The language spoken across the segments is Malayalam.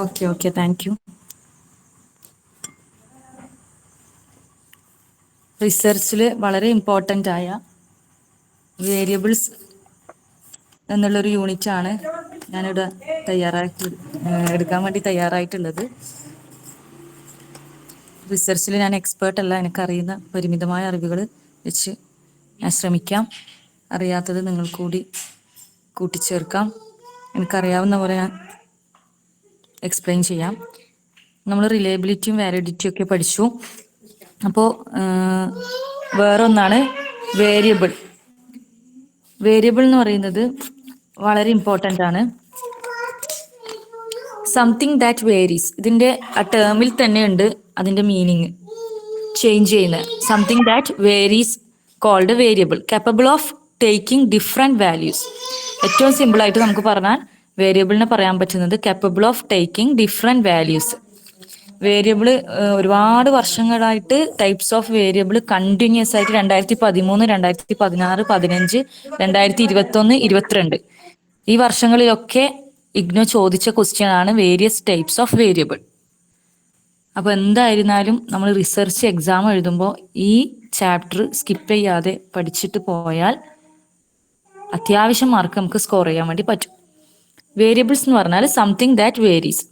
Okay thank U. റിസർച്ചിൽ വളരെ ഇമ്പോർട്ടൻ്റ് ആയ വേരിയബിൾസ് എന്നുള്ളൊരു യൂണിറ്റാണ് ഞാനിവിടെ എടുക്കാൻ വേണ്ടി തയ്യാറായിട്ടുള്ളത്. റിസർച്ചിൽ ഞാൻ എക്സ്പേർട്ട് അല്ല, എനിക്കറിയുന്ന പരിമിതമായ അറിവുകൾ വെച്ച് ഞാൻ ശ്രമിക്കാം. അറിയാത്തത് നിങ്ങൾ കൂടി കൂട്ടിച്ചേർക്കാം. എനിക്കറിയാവുന്ന പോലെ ഞാൻ എക്സ്പ്ലെയിൻ ചെയ്യാം. നമ്മൾ റിലയബിലിറ്റിയും വാലിഡിറ്റിയും ഒക്കെ പഠിച്ചു. അപ്പോൾ വേറൊന്നാണ് വേരിയബിൾ. വേരിയബിൾ എന്ന് പറയുന്നത് വളരെ ഇമ്പോർട്ടൻ്റ് ആണ്. സംതിങ് ദാറ്റ് വേരീസ്, ഇതിൻ്റെ ആ ടേമിൽ തന്നെ ഉണ്ട് അതിൻ്റെ മീനിങ് ചേഞ്ച് ചെയ്യുന്നത്. Something that varies called variable, capable of taking different values. ഏറ്റവും സിമ്പിളായിട്ട് നമുക്ക് പറഞ്ഞാൽ വേരിയബിളിനെ പറയാൻ പറ്റുന്നത് capable of taking different values. Variable ഒരുപാട് വർഷങ്ങളായിട്ട് ടൈപ്സ് ഓഫ് വേരിയബിൾ കണ്ടിന്യൂസ് ആയിട്ട് 2013, 2016, 15, 2021, 22 ഈ വർഷങ്ങളിലൊക്കെ ഇഗ്നോ ചോദിച്ച ക്വസ്റ്റ്യൻ ആണ് വേരിയസ് ടൈപ്സ് ഓഫ് വേരിയബിൾ. അപ്പോൾ എന്തായിരുന്നാലും നമ്മൾ റിസർച്ച് എക്സാം എഴുതുമ്പോൾ ഈ ചാപ്റ്റർ സ്കിപ്പ് ചെയ്യാതെ പഠിച്ചിട്ട് പോയാൽ അത്യാവശ്യം മാർക്ക് നമുക്ക് സ്കോർ ചെയ്യാൻ വേണ്ടി പറ്റും. വേരിയബിൾസ് എന്ന് പറഞ്ഞാൽ something that varies,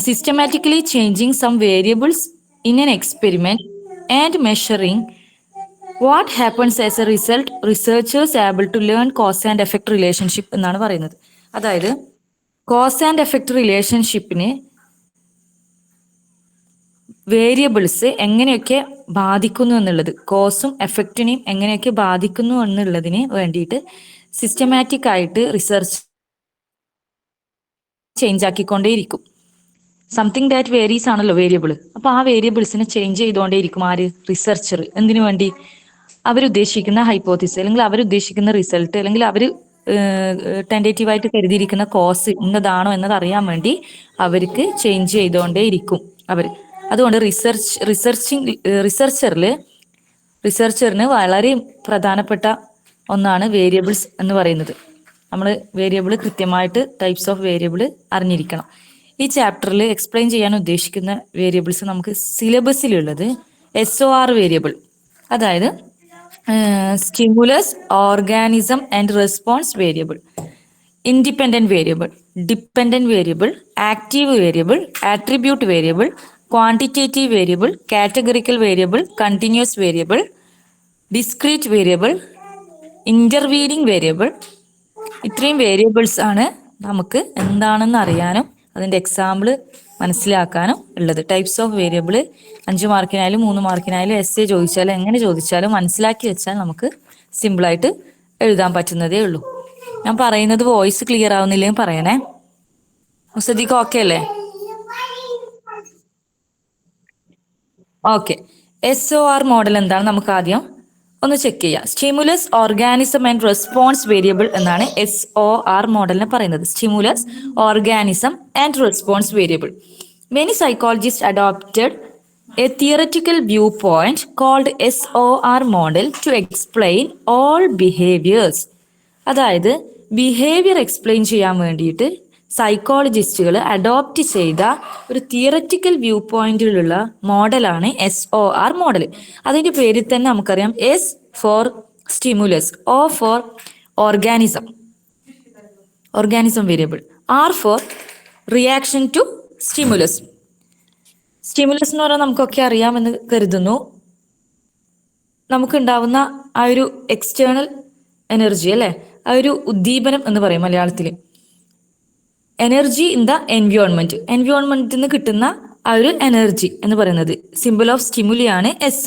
systematically changing some variables in an experiment and measuring what happens as a result researchers able to learn cause and effect relationship എന്നാണ് പറയുന്നത്. അതായത് കോസ് ആൻഡ് എഫക്ട് റിലേഷൻഷിപ്പിന് വേരിയബിൾസ് എങ്ങനെയൊക്കെ ബാധിക്കുന്നു എന്നുള്ളത്, കോസും എഫക്റ്റിനെയും എങ്ങനെയൊക്കെ ബാധിക്കുന്നു എന്നുള്ളതിന് വേണ്ടിയിട്ട് സിസ്റ്റമാറ്റിക് ആയിട്ട് റിസർച്ച് ചേഞ്ച് ആക്കിക്കൊണ്ടേയിരിക്കും. സംതിങ് ദാറ്റ് വേരീസ് ആണല്ലോ വേരിയബിൾ. അപ്പോൾ ആ വേരിയബിൾസിനെ ചേഞ്ച് ചെയ്തുകൊണ്ടേയിരിക്കും ആര്? റിസർച്ചർ. എന്തിനു വേണ്ടി? അവരുദ്ദേശിക്കുന്ന ഹൈപ്പോത്തിസ് അല്ലെങ്കിൽ അവരുദ്ദേശിക്കുന്ന റിസൾട്ട് അല്ലെങ്കിൽ അവർ ടെൻഡേറ്റീവായിട്ട് കരുതിയിരിക്കുന്ന കോസ് ഇന്നതാണോ എന്നത് അറിയാൻ വേണ്ടി അവർക്ക് ചേഞ്ച് ചെയ്തുകൊണ്ടേയിരിക്കും അവർ. അതുകൊണ്ട് റിസർച്ചറിന് വളരെ പ്രധാനപ്പെട്ട ഒന്നാണ് വേരിയബിൾസ് എന്ന് പറയുന്നത്. നമ്മൾ വേരിയബിൾ കൃത്യമായിട്ട് ടൈപ്സ് ഓഫ് വേരിയബിൾ അറിഞ്ഞിരിക്കണം. ഈ ചാപ്റ്ററിൽ എക്സ്പ്ലെയിൻ ചെയ്യാൻ ഉദ്ദേശിക്കുന്ന വേരിയബിൾസ് നമുക്ക് സിലബസിലുള്ളത് SOR വേരിയബിൾ, അതായത് stimulus, organism and response variable, independent variable, dependent variable, active variable, attribute variable, quantitative variable, categorical variable, continuous variable, discrete variable, intervening variable. ഇത്രയും വേരിയബിൾസ് ആണ് നമുക്ക് എന്താണെന്ന് അറിയാനും അതിൻ്റെ എക്സാമ്പിൾ മനസ്സിലാക്കാനും ഉള്ളത്. ടൈപ്സ് ഓഫ് വേരിയബിൾ 5 മാർക്കിനായാലും 3 മാർക്കിനായാലും എസ്സേ ചോദിച്ചാലും എങ്ങനെ ചോദിച്ചാലും മനസ്സിലാക്കി വെച്ചാൽ നമുക്ക് സിമ്പിളായിട്ട് എഴുതാൻ പറ്റുന്നതേ ഉള്ളൂ. ഞാൻ പറയുന്നത് വോയിസ് ക്ലിയർ ആവുന്നില്ലെങ്കിൽ പറയണേ. മുസദ്ദീഖ് ഓക്കെ അല്ലേ? ഓക്കെ. SOR മോഡൽ എന്താണ് നമുക്ക് ആദ്യം ഒന്ന് ചെക്ക് ചെയ്യാം. Stimulus, organism and response variable എന്നാണ് SOR മോഡലിനെ പറയുന്നത്. Stimulus, organism and response variable. Many psychologist adopted a theoretical view point called SOR model to explain all behaviours. അതായത് ബിഹേവിയർ എക്സ്പ്ലെയിൻ ചെയ്യാൻ വേണ്ടിയിട്ട് സൈക്കോളജിസ്റ്റുകൾ അഡോപ്റ്റ് ചെയ്ത ഒരു തിയററ്റിക്കൽ വ്യൂ പോയിന്റിലുള്ള മോഡലാണ് SOR മോഡൽ. അതിൻ്റെ പേരിൽ തന്നെ നമുക്കറിയാം, S for stimulus, O for organism variable, R for reaction to stimulus. Stimulus എന്ന് പറഞ്ഞാൽ നമുക്കൊക്കെ അറിയാമെന്ന് കരുതുന്നു. നമുക്കുണ്ടാവുന്ന ആ ഒരു എക്സ്റ്റേണൽ എനർജി അല്ലേ, ആ ഒരു ഉദ്ദീപനം എന്ന് പറയും മലയാളത്തിൽ. എനർജി ഇൻ ദ എൻവയോൺമെന്റിൽ നിന്ന് കിട്ടുന്ന ആ ഒരു എനർജി എന്ന് പറയുന്നത് സിമ്പിൾ ഓഫ് സ്റ്റിമുലിയാണ് S.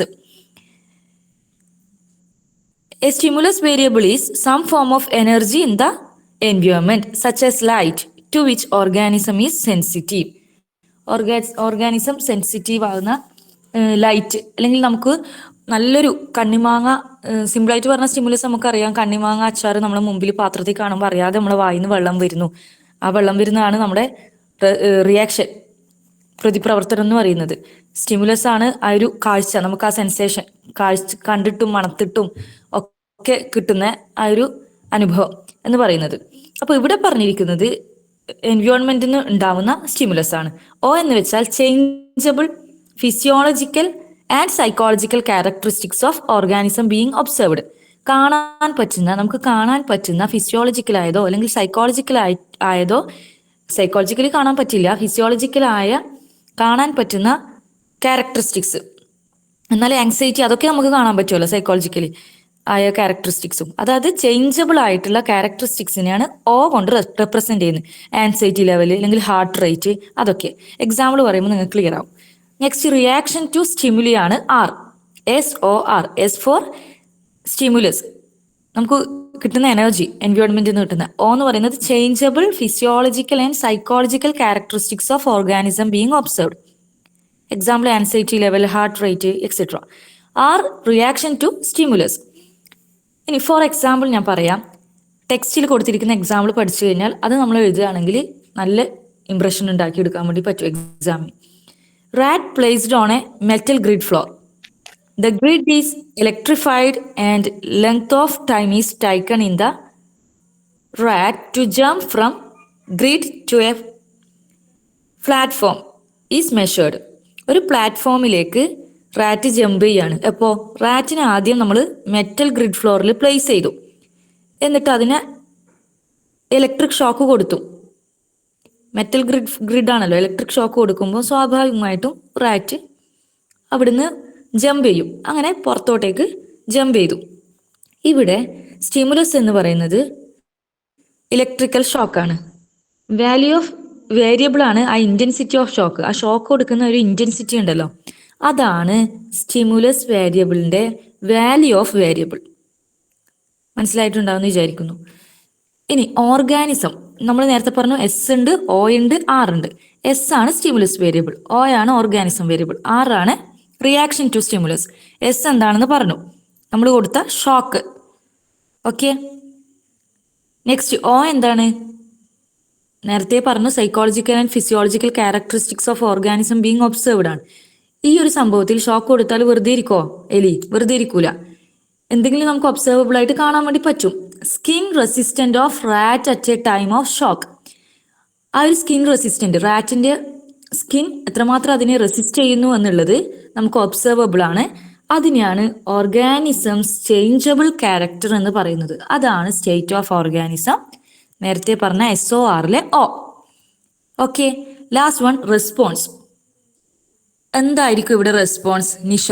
A stimulus variable is some form of energy in the environment such as light to which organism is sensitive. Organism sensitive ആകുന്ന ലൈറ്റ്, അല്ലെങ്കിൽ നമുക്ക് നല്ലൊരു കണ്ണിമാങ്ങ, സിമ്പിളായിട്ട് പറഞ്ഞ സ്റ്റിമുലസ് നമുക്കറിയാം. കണ്ണിമാങ്ങ അച്ചാർ നമ്മുടെ മുമ്പിൽ പാത്രത്തിൽ കാണുമ്പോൾ അറിയാതെ നമ്മുടെ വായിൽ നിന്ന് വെള്ളം വരുന്നു. ആ വെള്ളം വരുന്നതാണ് നമ്മുടെ റിയാക്ഷൻ, പ്രതിപ്രവർത്തനം എന്ന് പറയുന്നത്. സ്റ്റിമുലസ് ആണ് ആ ഒരു കാഴ്ച, നമുക്ക് ആ സെൻസേഷൻ, കാഴ്ച കണ്ടിട്ടും മണത്തിട്ടും ഒക്കെ കിട്ടുന്ന ആ ഒരു അനുഭവം എന്ന് പറയുന്നത്. അപ്പോൾ ഇവിടെ പറഞ്ഞിരിക്കുന്നത് എൻവയോൺമെന്റിൽ നിന്ന് ഉണ്ടാവുന്ന സ്റ്റിമുലസ് ആണ്. ഒ എന്ന് വെച്ചാൽ changeable physiological and psychological characteristics of organism being observed. നമുക്ക് കാണാൻ പറ്റുന്ന ഫിസിയോളജിക്കൽ ആയതോ അല്ലെങ്കിൽ സൈക്കോളജിക്കൽ ആയതോ, സൈക്കോളജിക്കലി കാണാൻ പറ്റില്ല, ഫിസിയോളജിക്കലായ കാണാൻ പറ്റുന്ന ക്യാരക്ടറിസ്റ്റിക്സ്. എന്നാലും ആങ്സൈറ്റി അതൊക്കെ നമുക്ക് കാണാൻ പറ്റുമല്ലോ സൈക്കോളജിക്കലി ആയ ക്യാരക്ടറിസ്റ്റിക്സും. അതായത് ചേഞ്ചബിൾ ആയിട്ടുള്ള ക്യാരക്ടറിസ്റ്റിക്സിനെയാണ് ഓ കൊണ്ട് റെപ്രസെന്റ് ചെയ്യുന്നത്. ആൻസൈറ്റി ലെവൽ അല്ലെങ്കിൽ ഹാർട്ട് റേറ്റ്, അതൊക്കെ എക്സാമ്പിൾ പറയുമ്പോൾ നിങ്ങൾക്ക് ക്ലിയർ ആവും. നെക്സ്റ്റ് റിയാക്ഷൻ ടു സ്റ്റിമുലി ആണ് R. SOR. S for stimulus, നമുക്ക് കിട്ടുന്ന എനർജി എൻവയോൺമെന്റിൽ നിന്ന് കിട്ടുന്ന. ഒ എന്ന് പറയുന്നത് changeable physiological and psychological characteristics of organism being observed. Example anxiety level, heart rate etcetera. R reaction to stimulus. ഇനി ഫോർ എക്സാമ്പിൾ ഞാൻ പറയാം. ടെക്സ്റ്റിൽ കൊടുത്തിരിക്കുന്ന എക്സാമ്പിൾ പഠിച്ചു കഴിഞ്ഞാൽ അത് നമ്മൾ എഴുതുകയാണെങ്കിൽ നല്ല ഇംപ്രഷൻ ഉണ്ടാക്കിയെടുക്കാൻ വേണ്ടി പറ്റും എക്സാമിന്. Rat placed on A metal grid floor. The grid is electrified and length of time is taken in the rat to jump from grid to a platform is measured. ഒരു പ്ലാറ്റ്ഫോമിലേക്ക് റാറ്റ് ജമ്പ് ചെയ്യാണ്. അപ്പോൾ റാറ്റിനെ ആദ്യം നമ്മൾ മെറ്റൽ ഗ്രിഡ് ഫ്ലോറിൽ പ്ലേസ് ചെയ്തു, എന്നിട്ട് അതിനെ ഇലക്ട്രിക് ഷോക്ക് കൊടുത്തു. മെറ്റൽ ഗ്രിഡ് ആണല്ലോ, ഇലക്ട്രിക് ഷോക്ക് കൊടുക്കുമ്പോൾ സ്വാഭാവികമായിട്ടും റാറ്റ് അവിടുന്ന് ജമ്പ് ചെയ്യും. അങ്ങനെ പുറത്തോട്ടേക്ക് ജമ്പ് ചെയ്തു. ഇവിടെ സ്റ്റിമുലസ് എന്ന് പറയുന്നത് ഇലക്ട്രിക്കൽ ഷോക്കാണ്. വാല്യൂ ഓഫ് വേരിയബിൾ ആണ് ആ ഇന്റൻസിറ്റി ഓഫ് ഷോക്ക്. ആ ഷോക്ക് കൊടുക്കുന്ന ഒരു ഇന്റൻസിറ്റി ഉണ്ടല്ലോ, അതാണ് സ്റ്റിമുലസ് വേരിയബിളിന്റെ വാല്യൂ ഓഫ് വേരിയബിൾ. മനസ്സിലായിട്ടുണ്ടാവുമെന്ന് വിചാരിക്കുന്നു. ഇനി ഓർഗാനിസം, നമ്മൾ നേരത്തെ പറഞ്ഞു എസ് ഉണ്ട്, ഒ ഉണ്ട്, ആർ ഉണ്ട്. എസ് ആണ് സ്റ്റിമുലസ് വേരിയബിൾ, ഒ ആണ് ഓർഗാനിസം വേരിയബിൾ, ആർ ആണ് റിയാക്ഷൻ ടു സ്റ്റിമുലസ്. എസ് എന്താണെന്ന് പറഞ്ഞു, നമ്മൾ കൊടുത്ത ഷോക്ക്. ഓക്കെ, നെക്സ്റ്റ് ഒ എന്താണ്? നേരത്തെ പറഞ്ഞു psychological and physiological characteristics of organism being observed ആണ്. ഈ ഒരു സംഭവത്തിൽ ഷോക്ക് കൊടുത്താൽ വെറുതെ ഇരിക്കോ എലി? വെറുതെ ഇരിക്കൂല, എന്തെങ്കിലും നമുക്ക് ഒബ്സർവബിൾ ആയിട്ട് കാണാൻ വേണ്ടി പറ്റും. Skin resistant of rat at A time of shock. ആ ഒരു സ്കിൻ റെസിസ്റ്റന്റ്, റാറ്റിന്റെ സ്കിൻ എത്രമാത്രം അതിനെ റെസിസ്റ്റ് ചെയ്യുന്നു എന്നുള്ളത് നമുക്ക് ഒബ്സർവബിൾ ആണ്. അതിനെയാണ് ഓർഗാനിസംസ് ചേഞ്ചബിൾ ക്യാരക്ടർ എന്ന് പറയുന്നത്. അതാണ് സ്റ്റേറ്റ് ഓഫ് ഓർഗാനിസം, നേരത്തെ പറഞ്ഞ SORലെ O. Okay, last one response. എന്തായിരിക്കും ഇവിടെ റെസ്പോൺസ്? നിഷ,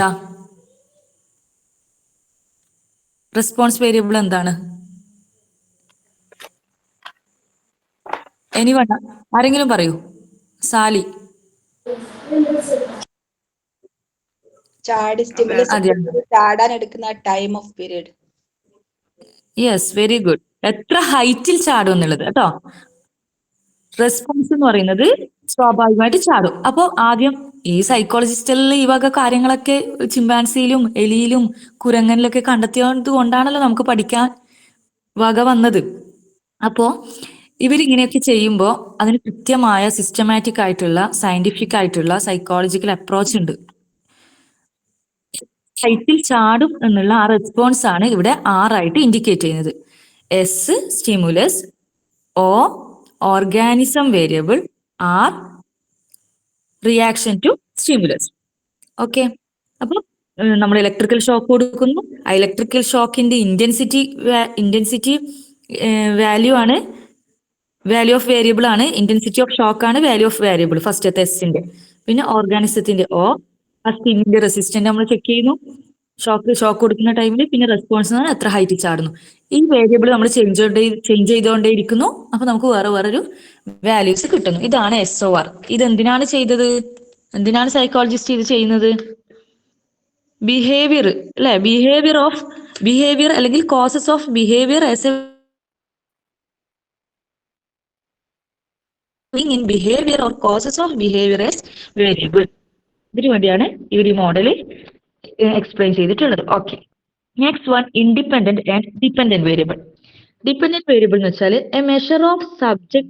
റെസ്പോൺസ് വേരിയബിൾ എന്താണ്? എനിവൺ, ആരെങ്കിലും പറയൂ. സാലി. ചാടാൻ എടുക്കുന്ന time of period. Yes, very good. എത്ര ഹൈറ്റിൽ ചാടും എന്നുള്ളത് കേട്ടോ. റെസ്പോൺസ് എന്ന് പറയുന്നത് സ്വാഭാവികമായിട്ട് ചാടും. അപ്പോൾ ആദ്യം ഈ സൈക്കോളജിസ്റ്റിൽ ഈ വക കാര്യങ്ങളൊക്കെ ചിമ്പാൻസിയിലും എലിയിലും കുരങ്ങനിലൊക്കെ കണ്ടെത്തിയത് കൊണ്ടാണല്ലോ നമുക്ക് പഠിക്കാൻ വക വന്നത്. അപ്പോ ഇവരിങ്ങനെയൊക്കെ ചെയ്യുമ്പോൾ അതിന് കൃത്യമായ സിസ്റ്റമാറ്റിക് ആയിട്ടുള്ള സയന്റിഫിക് ആയിട്ടുള്ള സൈക്കോളജിക്കൽ അപ്രോച്ച് ഉണ്ട്. ഹൈറ്റിൽ ചാടും എന്നുള്ള ആ റെസ്പോൺസ് ആണ് ഇവിടെ R ആയിട്ട് ഇൻഡിക്കേറ്റ് ചെയ്യുന്നത്. S stimulus, O organism variable, R reaction to stimulus. Okay, അപ്പൊ നമ്മൾ ഇലക്ട്രിക്കൽ ഷോക്ക് കൊടുക്കുന്നു. ആ ഇലക്ട്രിക്കൽ ഷോക്കിന്റെ ഇന്റൻസിറ്റി വാല്യൂ ആണ്, വാല്യൂ ഓഫ് വേരിയബിൾ ആണ്. ഇന്റൻസിറ്റി ഓഫ് ഷോക്ക് ആണ് വാല്യൂ ഓഫ് വേരിയബിൾ ഫസ്റ്റത്തെ എസിന്റെ. പിന്നെ ഓർഗാനിസത്തിന്റെ O, ആ സ്കിന്നിന്റെ റെസിസ്റ്റന്റ് നമ്മൾ ചെക്ക് ചെയ്യുന്നു ഷോക്ക് കൊടുക്കുന്ന ടൈമിൽ. പിന്നെ റെസ്പോൺസ് ആണ് എത്ര ഹൈറ്റ് ചാടുന്നു. ഈ വേരിയബിൾ നമ്മൾ ചേഞ്ച് ചെയ്തുകൊണ്ടേ ഇരിക്കുന്നു. അപ്പൊ നമുക്ക് വേറൊരു വാല്യൂസ് കിട്ടുന്നു. ഇതാണ് SOR. ഇത് എന്തിനാണ് ചെയ്തത്? എന്തിനാണ് സൈക്കോളജിസ്റ്റ് ഇത് ചെയ്യുന്നത്? ബിഹേവിയർ അല്ലെ, ബിഹേവിയർ അല്ലെങ്കിൽ causes of behaviour as A in behavior or causes of behavior as variable. ഇതിനു വേണ്ടിയാണ് ഇവർ ഈ മോഡല് എക്സ്പ്ലെയിൻ ചെയ്തിട്ടുള്ളത്. Okay, next one independent and dependent variable. Dependent variable എന്ന് വെച്ചാൽ A measure of subject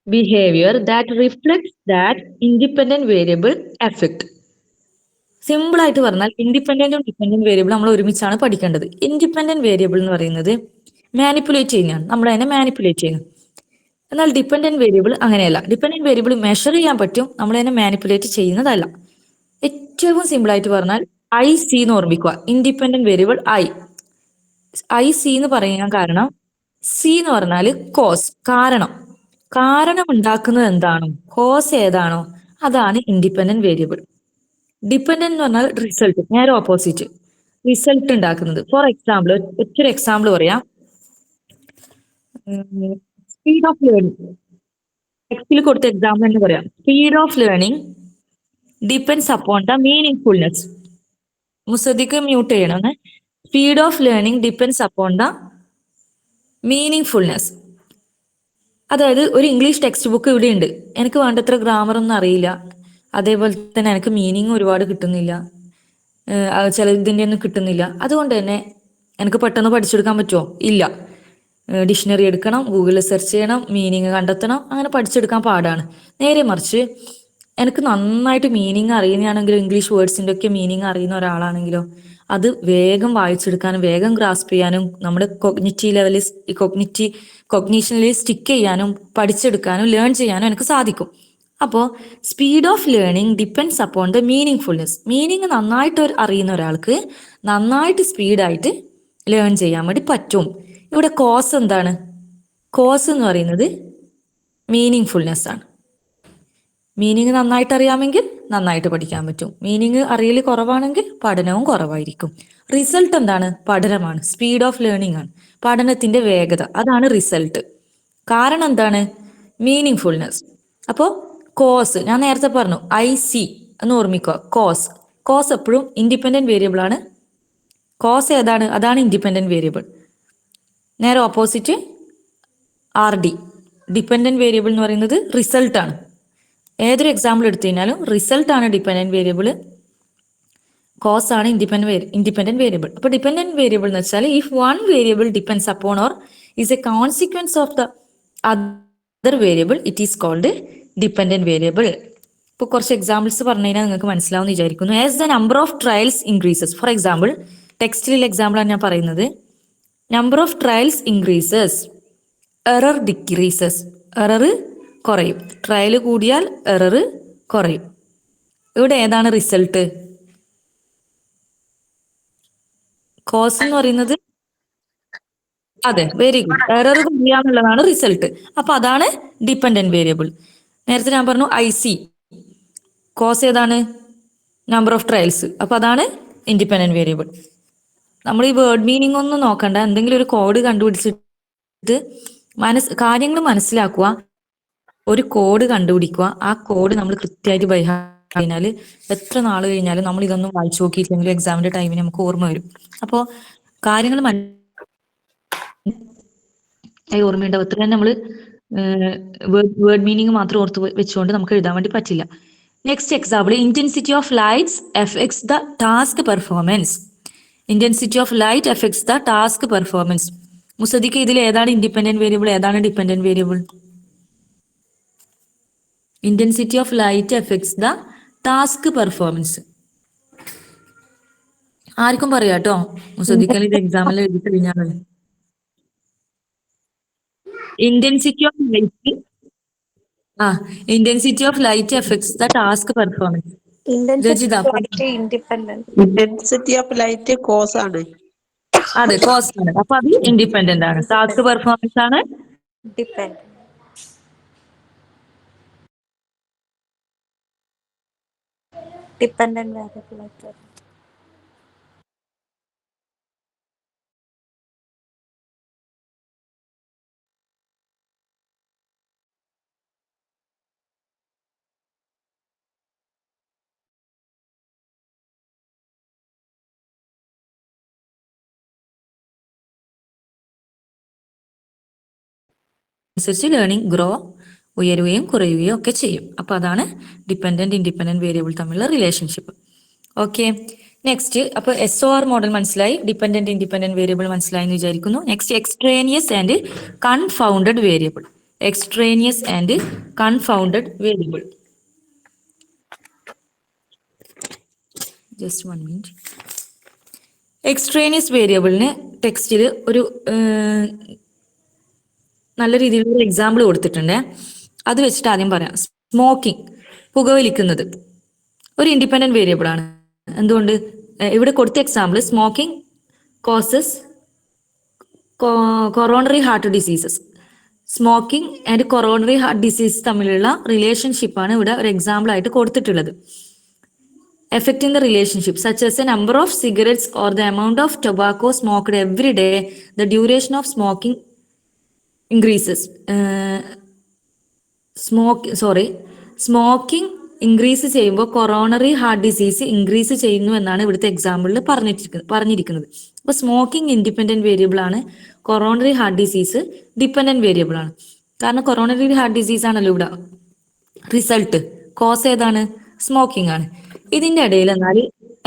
behaviour that reflects that independent variable effect. Simple ആയിട്ട് പറഞ്ഞാൽ ഇൻഡിപെൻഡന്റും ഡിപെൻഡന്റ് വേരിയബിൾ നമ്മൾ ഒരുമിച്ചാണ് പഠിക്കേണ്ടത്. ഇൻഡിപെൻഡന്റ് വേരിയബിൾ എന്ന് പറയുന്നത് മാനിപ്പുലേറ്റ് ചെയ്യുന്നതാണ്, നമ്മൾ അതിനെ മാനിപ്പുലേറ്റ് ചെയ്യുന്നു. എന്നാൽ ഡിപ്പെൻഡന്റ് വേരിയബിൾ അങ്ങനെയല്ല. ഡിപ്പെൻഡന്റ് വേരിയബിൾ മെഷർ ചെയ്യാൻ പറ്റും, നമ്മൾ തന്നെ മാനിപ്പുലേറ്റ് ചെയ്യുന്നതല്ല. ഏറ്റവും സിമ്പിൾ ആയിട്ട് പറഞ്ഞാൽ ഐ സി എന്ന് ഓർമ്മിക്കുക. ഇൻഡിപെൻഡന്റ് വേരിയബിൾ ഐ സി എന്ന് പറയാൻ കാരണം സി എന്ന് പറഞ്ഞാൽ കോസ്, കാരണം. കാരണം ഉണ്ടാക്കുന്നത് എന്താണോ, കോസ് ഏതാണോ, അതാണ് ഇൻഡിപെൻഡന്റ് വേരിയബിൾ. ഡിപ്പെൻഡന്റ് എന്ന് പറഞ്ഞാൽ റിസൾട്ട്, നേരെ ഓപ്പോസിറ്റ്, റിസൾട്ട് ഉണ്ടാക്കുന്നത്. ഫോർ എക്സാമ്പിൾ, ഒറ്റൊരു എക്സാമ്പിൾ പറയാം. സ്പീഡ് ഓഫ് ലേണിംഗ്, ടെക്സ്റ്റിൽ കൊടുത്ത എക്സാമ്പിൾ എന്ന് പറയാം. Speed of learning depends upon the meaning. Musadiq mute ചെയ്യണം. Speed of learning depends upon the meaning. അതായത് ഒരു ഇംഗ്ലീഷ് ടെക്സ്റ്റ് ബുക്ക് ഇവിടെ ഉണ്ട്, എനിക്ക് വേണ്ടത്ര ഗ്രാമർ ഒന്നും അറിയില്ല, അതേപോലെ തന്നെ എനിക്ക് മീനിങ് ഒരുപാട് കിട്ടുന്നില്ല, ചിലതിൻ്റെ ഒന്നും കിട്ടുന്നില്ല. അതുകൊണ്ട് തന്നെ എനിക്ക് പെട്ടെന്ന് പഠിച്ചെടുക്കാൻ പറ്റുമോ? ഇല്ല. ഡിക്ഷണറി എടുക്കണം, ഗൂഗിളിൽ സെർച്ച് ചെയ്യണം, മീനിങ് കണ്ടെത്തണം, അങ്ങനെ പഠിച്ചെടുക്കാൻ പാടാണ്. നേരെ മറിച്ച് എനിക്ക് നന്നായിട്ട് മീനിങ് അറിയുന്നതാണെങ്കിലോ, ഇംഗ്ലീഷ് വേർഡ്സിൻ്റെ ഒക്കെ മീനിങ് അറിയുന്ന ഒരാളാണെങ്കിലോ, അത് വേഗം വായിച്ചെടുക്കാനും വേഗം ഗ്രാസ്പ് ചെയ്യാനും നമ്മുടെ കൊഗ്നീഷനിൽ സ്റ്റിക്ക് ചെയ്യാനും പഠിച്ചെടുക്കാനും ലേൺ ചെയ്യാനും എനിക്ക് സാധിക്കും. അപ്പോൾ speed of learning depends upon the meaningfulness. Meaning നന്നായിട്ട് അറിയുന്ന ഒരാൾക്ക് നന്നായിട്ട് സ്പീഡായിട്ട് ലേൺ ചെയ്യാൻ വേണ്ടി പറ്റും. ഇവിടെ കോസ് എന്താണ്? കോസ് എന്ന് പറയുന്നത് മീനിങ്ഫുൾനെസ് ആണ്. മീനിങ് നന്നായിട്ട് അറിയാമെങ്കിൽ നന്നായിട്ട് പഠിക്കാൻ പറ്റും. മീനിങ് അറിയൽ കുറവാണെങ്കിൽ പഠനവും കുറവായിരിക്കും. റിസൾട്ട് എന്താണ്? പഠനമാണ്, സ്പീഡ് ഓഫ് ലേണിംഗ് ആണ്, പഠനത്തിന്റെ വേഗത, അതാണ് റിസൾട്ട്. കാരണം എന്താണ്? മീനിങ്ഫുൾനെസ്. അപ്പോൾ കോസ് ഞാൻ നേരത്തെ പറഞ്ഞു, IC എന്ന് ഓർമ്മിക്കുക. കോസ് എപ്പോഴും ഇൻഡിപെൻഡന്റ് വേരിയബിൾ ആണ്. കോസ് ഏതാണ്? അതാണ് ഇൻഡിപെൻഡന്റ് വേരിയബിൾ. നേരെ ഓപ്പോസിറ്റ് RD, ഡിപ്പെൻഡന്റ് വേരിയബിൾ എന്ന് പറയുന്നത് റിസൾട്ടാണ്. ഏതൊരു എക്സാമ്പിൾ എടുത്തു കഴിഞ്ഞാലും റിസൾട്ടാണ് ഡിപ്പെൻഡന്റ് വേരിയബിൾ, കോസ് ആണ് ഇൻഡിപെൻഡന്റ് വേരിയബിൾ. അപ്പോൾ ഡിപ്പെൻഡന്റ് വേരിയബിൾ എന്ന് വെച്ചാൽ if one variable depends upon or is a consequence of the other variable, it is called dependent variable. ഇപ്പോൾ കുറച്ച് എക്സാമ്പിൾസ് പറഞ്ഞു കഴിഞ്ഞാൽ നിങ്ങൾക്ക് മനസ്സിലാവുമെന്ന് വിചാരിക്കുന്നു. As the number of trials increases, for example ടെക്സ്റ്റിലുള്ള എക്സാമ്പിളാണ് ഞാൻ പറയുന്നത്. Number of trials increases, error decreases. Error കുറയും, ട്രയൽ കൂടിയാൽ എറർ കുറയും. ഇവിടെ ഏതാണ് റിസൾട്ട്? കോസ് എന്ന് പറയുന്നത്, അതെ, വെരി ഗുഡ്, എറർ കൂടിയാന്നുള്ളതാണ് റിസൾട്ട്. അപ്പൊ അതാണ് ഡിപ്പെൻഡന്റ് വേരിയബിൾ. നേരത്തെ ഞാൻ പറഞ്ഞു IC, കോസ് ഏതാണ്? നമ്പർ ഓഫ് ട്രയൽസ്, അപ്പൊ അതാണ് ഇൻഡിപെൻഡന്റ് വേരിയബിൾ. നമ്മൾ ഈ വേർഡ് മീനിങ് ഒന്നും നോക്കണ്ട, എന്തെങ്കിലും ഒരു കോഡ് കണ്ടുപിടിച്ചിട്ട് കാര്യങ്ങൾ മനസ്സിലാക്കുക, ഒരു കോഡ് കണ്ടുപിടിക്കുക, ആ കോഡ് നമ്മൾ കൃത്യമായിട്ട് കഴിഞ്ഞാൽ എത്ര നാൾ കഴിഞ്ഞാലും നമ്മൾ ഇതൊന്നും വായിച്ചു നോക്കിയില്ലെങ്കിലും എക്സാമിന്റെ ടൈമിന് നമുക്ക് ഓർമ്മ വരും. അപ്പോൾ കാര്യങ്ങൾ ഓർമ്മയുണ്ടാവും. അത്ര തന്നെ നമ്മൾ വേർഡ് മീനിങ് മാത്രം ഓർത്ത് വെച്ചുകൊണ്ട് നമുക്ക് എഴുതാൻ വേണ്ടി പറ്റില്ല. Next example, intensity of lights effects the task performance. Intensity of light effects the task performance. Musadiq ഇതിൽ ഏതാണ് ഇൻഡിപെൻഡന്റ് വേരിയബിൾ, ഏതാണ് dependent variable? Intensity of light effects the task performance. ആർക്കും പറയാം കേട്ടോ, മുസദിക്കൽ ഇത് എക്സാമിൽ എഴുതി കഴിഞ്ഞാൽ. Intensity of light intensity of light effects the task performance. Intensity of light cause ആണ്. അതെ, കോസ് ആണ്. അപ്പൊ അത് ഇൻഡിപെൻഡന്റ് ആണ്. ടാസ്ക് പെർഫോമൻസ് ആണ് ഡിപ്പെൻഡന്റ് വേരിയബിൾ. അനുസരിച്ച് ലേണിംഗ് ഗ്രോ, ഉയരുകയും കുറയുകയും ഒക്കെ ചെയ്യും. അപ്പൊ അതാണ് ഡിപ്പെൻഡന്റ് ഇൻഡിപെൻഡന്റ് വേരിയബിൾ തമ്മിലുള്ള റിലേഷൻഷിപ്പ്. ഓക്കെ, നെക്സ്റ്റ്, അപ്പൊ SOR മോഡൽ മനസ്സിലായി, ഡിപ്പെൻഡന്റ് ഇൻഡിപെൻഡന്റ് വേരിയബിൾ മനസ്സിലായി എന്ന് വിചാരിക്കുന്നു. Next, extraneous and confounded variable. Extraneous and confounded variable. Just 1 minute. Extraneous വേരിയബിളിന് ടെക്സ്റ്റിൽ ഒരു നല്ല രീതിയിലുള്ള എക്സാമ്പിൾ കൊടുത്തിട്ടുണ്ട്. അത് വെച്ചിട്ട് ആദ്യം പറയാം. സ്മോക്കിംഗ്, പുകവലിക്കുന്നത് ഒരു ഇൻഡിപെൻഡന്റ് വേരിയബിൾ ആണ്. എന്തുകൊണ്ട്? ഇവിടെ കൊടുത്ത example smoking causes coronary heart diseases. Smoking and coronary heart disease തമ്മിലുള്ള റിലേഷൻഷിപ്പാണ് ഇവിടെ ഒരു എക്സാമ്പിൾ ആയിട്ട് കൊടുത്തിട്ടുള്ളത്. Affecting the relationship, such as the number of cigarettes or the amount of tobacco smoked every day, the duration of smoking increases. Smoking increase ചെയ്യുമ്പോൾ കൊറോണറി ഹാർട്ട് ഡിസീസ് ഇൻക്രീസ് ചെയ്യുന്നു എന്നാണ് ഇവിടുത്തെ എക്സാമ്പിളിൽ പറഞ്ഞിരിക്കുന്നത്. അപ്പോൾ സ്മോക്കിംഗ് ഇൻഡിപെൻഡന്റ് വേരിയബിൾ ആണ്, coronary heart disease dependent variable ആണ്. കാരണം കൊറോണറി ഹാർട്ട് ഡിസീസ് ആണല്ലോ ഇവിടെ റിസൾട്ട്. കോസ് ഏതാണ്? സ്മോക്കിംഗ് ആണ്. ഇതിന്റെ ഇടയിൽ എന്നാൽ